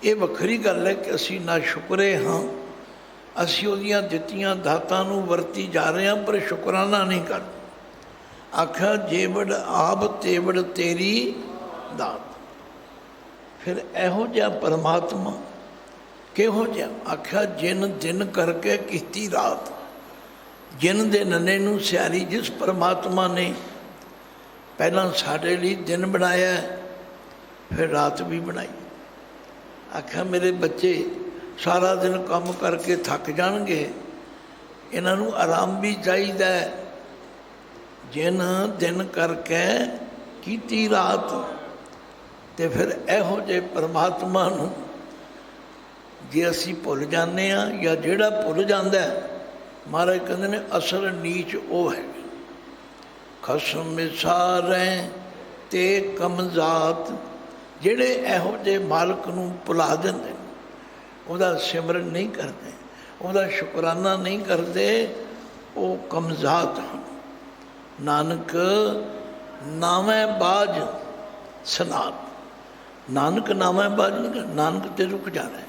ये वखरी गल है कि असी ना शुकरे हाँ, असी उहदियां दित्तियां दातां नूं वरती जा रहे हैं पर शुकराना नहीं करते। आख्या जेवड़ आप तेवड़ तेरी दात। फिर इहो जिहा परमात्मा किहो जिहा, आख्या जिन दिन करके कीती रात। ਜਿਨ ਦੇ ਨੰਨੇ ਨੂੰ ਸਿਆਰੀ, ਜਿਸ ਪਰਮਾਤਮਾ ਨੇ ਪਹਿਲਾਂ ਸਾਡੇ ਲਈ ਦਿਨ ਬਣਾਇਆ ਫਿਰ ਰਾਤ ਵੀ ਬਣਾਈ। ਆਖਿਆ ਮੇਰੇ ਬੱਚੇ ਸਾਰਾ ਦਿਨ ਕੰਮ ਕਰਕੇ ਥੱਕ ਜਾਣਗੇ, ਇਹਨਾਂ ਨੂੰ ਆਰਾਮ ਵੀ ਚਾਹੀਦਾ। ਜਿਨ ਦਿਨ ਕਰਕੇ ਕੀਤੀ ਰਾਤ, ਤੇ ਫਿਰ ਇਹੋ ਜਿਹੇ ਪਰਮਾਤਮਾ ਨੂੰ ਜੇ ਅਸੀਂ ਭੁੱਲ ਜਾਂਦੇ ਹਾਂ, ਜਾਂ ਜਿਹੜਾ ਭੁੱਲ ਜਾਂਦਾ, ਮਹਾਰਾਜ ਕਹਿੰਦੇ ਨੇ ਅਸਲ ਨੀਚ ਉਹ ਹੈ। ਖਸਮ ਵਿਸਾਰੈ ਤੇ ਕਮਜ਼ਾਤ, ਜਿਹੜੇ ਇਹੋ ਜਿਹੇ ਮਾਲਕ ਨੂੰ ਭੁਲਾ ਦਿੰਦੇ, ਉਹਦਾ ਸਿਮਰਨ ਨਹੀਂ ਕਰਦੇ, ਉਹਦਾ ਸ਼ੁਕਰਾਨਾ ਨਹੀਂ ਕਰਦੇ, ਉਹ ਕਮਜ਼ਾਤ ਹਨ। ਨਾਨਕ ਨਾਮੈ ਬਾਝ ਸਨਾਤ, ਨਾਨਕ ਨਾਮੈ ਬਾਝ ਨਹੀਂ, ਨਾਨਕ ਤੇ ਰੁਕ ਜਾਣਾ।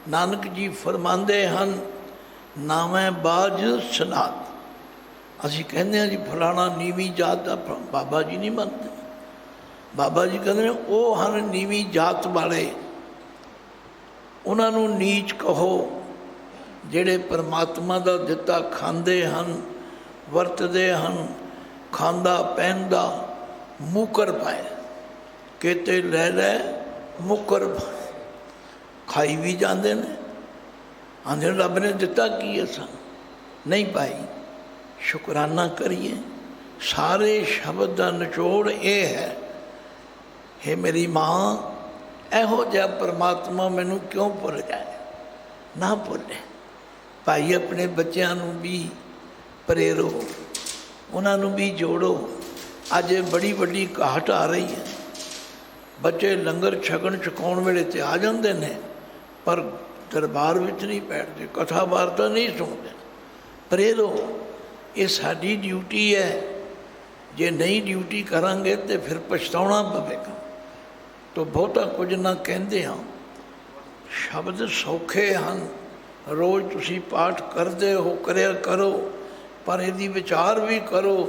ਨਾਨਕ ਜੀ ਫਰਮਾਉਂਦੇ ਹਨ ਨਾਮੈ ਬਾਝ ਸਨਾਤ। ਅਸੀਂ ਕਹਿੰਦੇ ਹਾਂ ਜੀ ਫਲਾਣਾ ਨੀਵੀਂ ਜਾਤ ਦਾ, ਬਾਬਾ ਜੀ ਨਹੀਂ ਮੰਨਦੇ। ਬਾਬਾ ਜੀ ਕਹਿੰਦੇ ਨੇ ਉਹ ਹਨ ਨੀਵੀਂ ਜਾਤ ਵਾਲੇ, ਉਹਨਾਂ ਨੂੰ ਨੀਚ ਕਹੋ ਜਿਹੜੇ ਪਰਮਾਤਮਾ ਦਾ ਦਿੱਤਾ ਖਾਂਦੇ ਹਨ, ਵਰਤਦੇ ਹਨ, ਖਾਂਦਾ ਪਹਿਨਦਾ ਮੁਕਰ ਪਾਏ, ਕਿਤੇ ਲੈ ਲੈ ਮੁਕਰ ਪਾਏ, ਖਾਈ ਵੀ ਜਾਂਦੇ ਨੇ, ਆਂਦੇ ਰੱਬ ਨੇ ਦਿੱਤਾ ਕੀ ਹੈ ਸਾਨੂੰ, ਨਹੀਂ ਪਾਈ। ਸ਼ੁਕਰਾਨਾ ਕਰੀਏ। ਸਾਰੇ ਸ਼ਬਦ ਦਾ ਨਿਚੋੜ ਇਹ ਹੈ, ਹੇ ਮੇਰੀ ਮਾਂ, ਇਹੋ ਜਿਹਾ ਪਰਮਾਤਮਾ ਮੈਨੂੰ ਕਿਉਂ ਭੁੱਲ ਜਾਏ? ਨਾ ਭੁੱਲੇ। ਭਾਈ ਆਪਣੇ ਬੱਚਿਆਂ ਨੂੰ ਵੀ ਪ੍ਰੇਰੋ, ਉਹਨਾਂ ਨੂੰ ਵੀ ਜੋੜੋ। ਅੱਜ ਇਹ ਬੜੀ ਵੱਡੀ ਘਾਟ ਆ ਰਹੀ ਹੈ। ਬੱਚੇ ਲੰਗਰ ਛਕਣ ਛਕਾਉਣ ਵੇਲੇ ਤੇ ਆ ਜਾਂਦੇ ਨੇ, ਪਰ ਦਰਬਾਰ ਵਿੱਚ ਨਹੀਂ ਬੈਠਦੇ, ਕਥਾ ਵਾਰਤਾ ਨਹੀਂ ਸੁਣਦੇ। ਪ੍ਰੇਰੋ, ਇਹ ਸਾਡੀ ਡਿਊਟੀ ਹੈ। ਜੇ ਨਹੀਂ ਡਿਊਟੀ ਕਰਾਂਗੇ ਤਾਂ ਫਿਰ ਪਛਤਾਉਣਾ ਪਵੇਗਾ। ਤੋ ਬਹੁਤਾ ਕੁਝ ਨਾ ਕਹਿੰਦੇ ਹਾਂ। ਸ਼ਬਦ ਸੌਖੇ ਹਨ, ਰੋਜ਼ ਤੁਸੀਂ ਪਾਠ ਕਰਦੇ ਹੋ, ਕਰਿਆ ਕਰੋ, ਪਰ ਇਹਦੀ ਵਿਚਾਰ ਵੀ ਕਰੋ,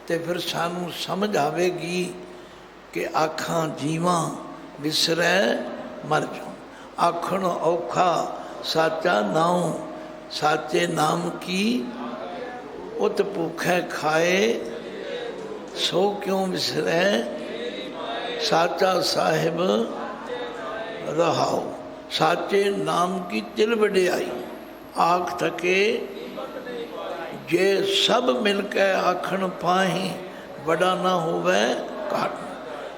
ਤੇ ਫਿਰ ਸਾਨੂੰ ਸਮਝ ਆਵੇਗੀ ਕਿ ਆਖਾਂ ਜੀਵਾਂ ਵਿਸਰੈ ਮਰ ਜਾਉ। ਆਖਣ ਔਖਾ ਸਾਚਾ ਨਾਉ, ਸਾਚੇ ਨਾਮ ਕੀ ਉਤ ਭੁੱਖੈ ਖਾਏ, ਸੋ ਕਿਉਂ ਵਿਸਰੈ ਸਾਚਾ ਸਾਹਿਬ ਰਹਾਉ। ਸਾਚੇ ਨਾਮ ਕੀ ਤਿਲ ਵਡਿਆਈ, ਆਖ ਥਕੇ ਜੇ ਸਭ ਮਿਲ ਕੇ ਆਖਣ ਪਾਹੀ, ਬੜਾ ਨਾ ਹੋਵੇ ਘਾਟ,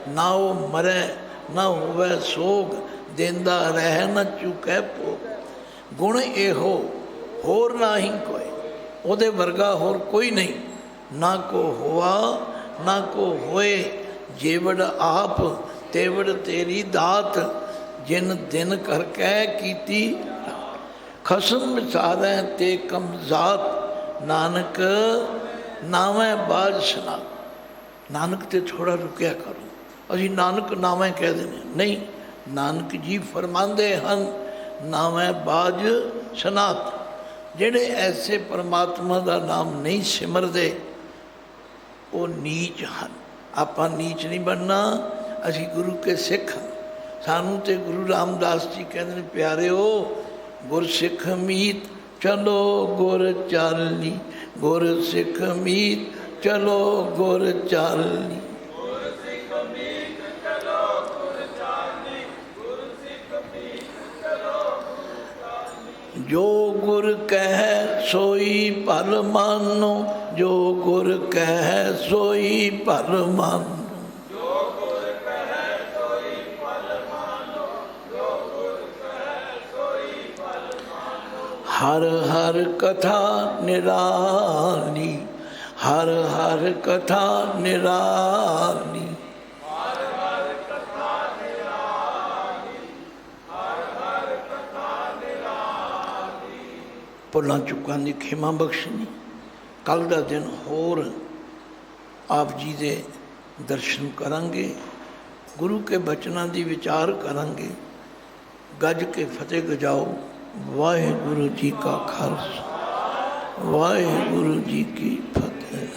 ਨਾ ਉਹ ਮਰੇ ਨਾ ਹੋਵੇ ਸੋਗ, ਦੇਂਦਾ ਰਹਿ ਨਾ ਚੁਕੈ ਭੋਗ। ਗੁਣ ਇਹੋ ਹੋਰ ਨਾ ਹੀ ਕੋਈ, ਉਹਦੇ ਵਰਗਾ ਹੋਰ ਕੋਈ ਨਹੀਂ। ਨਾ ਕੋ ਹੋਆ ਨਾ ਕੋ ਹੋਏ, ਜੇਵੜ ਆਪ ਤੇਵੜ ਤੇਰੀ ਦਾਤ, ਜਿਨ ਦਿਨ ਕਰਕੇ ਕੀਤੀ ਖਸਮ ਵਿਸਾਰੈ ਤੇ ਕਮਜ਼ਾਤ। ਨਾਨਕ ਨਾਮੈ ਬਾਝ ਸਨਾਤ। ਨਾਨਕ ਤੇ ਥੋੜ੍ਹਾ ਰੁਕਿਆ ਕਰੋ। ਅਸੀਂ ਨਾਨਕ ਨਾਮੈ ਕਹਿ ਦਿੰਦੇ ਨਹੀਂ। ਨਾਨਕ ਜੀ ਫਰਮਾਉਂਦੇ ਹਨ ਨਾਮੈ ਬਾਝ ਸਨਾਤ। ਜਿਹੜੇ ਐਸੇ ਪਰਮਾਤਮਾ ਦਾ ਨਾਮ ਨਹੀਂ ਸਿਮਰਦੇ ਉਹ ਨੀਚ ਹਨ। ਆਪਾਂ ਨੀਚ ਨਹੀਂ ਬਣਨਾ, ਅਸੀਂ ਗੁਰੂ ਕੇ ਸਿੱਖ ਹਾਂ। ਸਾਨੂੰ ਤੇ ਗੁਰੂ ਰਾਮਦਾਸ ਜੀ ਕਹਿੰਦੇ ਨੇ ਪਿਆਰਿਓ, ਗੁਰਸਿੱਖ ਮੀਤ ਚਲੋ ਗੁਰ ਚਾਲੀ, ਗੁਰਸਿੱਖ ਮੀਤ ਚਲੋ ਗੁਰ ਚਾਲੀ। ਜੋ ਗੁਰ ਕਹਿ ਸੋਈ ਭਲ ਮਾਨੋ, ਜੋ ਗੁਰ ਕਹਿ ਸੋਈ ਭਲ ਮਾਨੋ। ਹਰ ਹਰ ਕਥਾ ਨਿਰਾਲੀ, ਹਰ ਹਰ ਕਥਾ ਨਿਰਾਲੀ। ਭੁੱਲਾਂ ਚੁੱਕਾਂ ਦੀ ਖਿਮਾ ਬਖਸ਼ਣੀ। ਕੱਲ੍ਹ ਦਾ ਦਿਨ ਹੋਰ ਆਪ ਜੀ ਦੇ ਦਰਸ਼ਨ ਕਰਾਂਗੇ, ਗੁਰੂ ਕੇ ਬਚਨਾਂ ਦੀ ਵਿਚਾਰ ਕਰਾਂਗੇ। ਗੱਜ ਕੇ ਫਤਿਹ ਗਜਾਓ। ਵਾਹਿਗੁਰੂ ਜੀ ਕਾ ਖਾਲਸਾ, ਵਾਹਿਗੁਰੂ ਜੀ ਕੀ ਫਤਿਹ।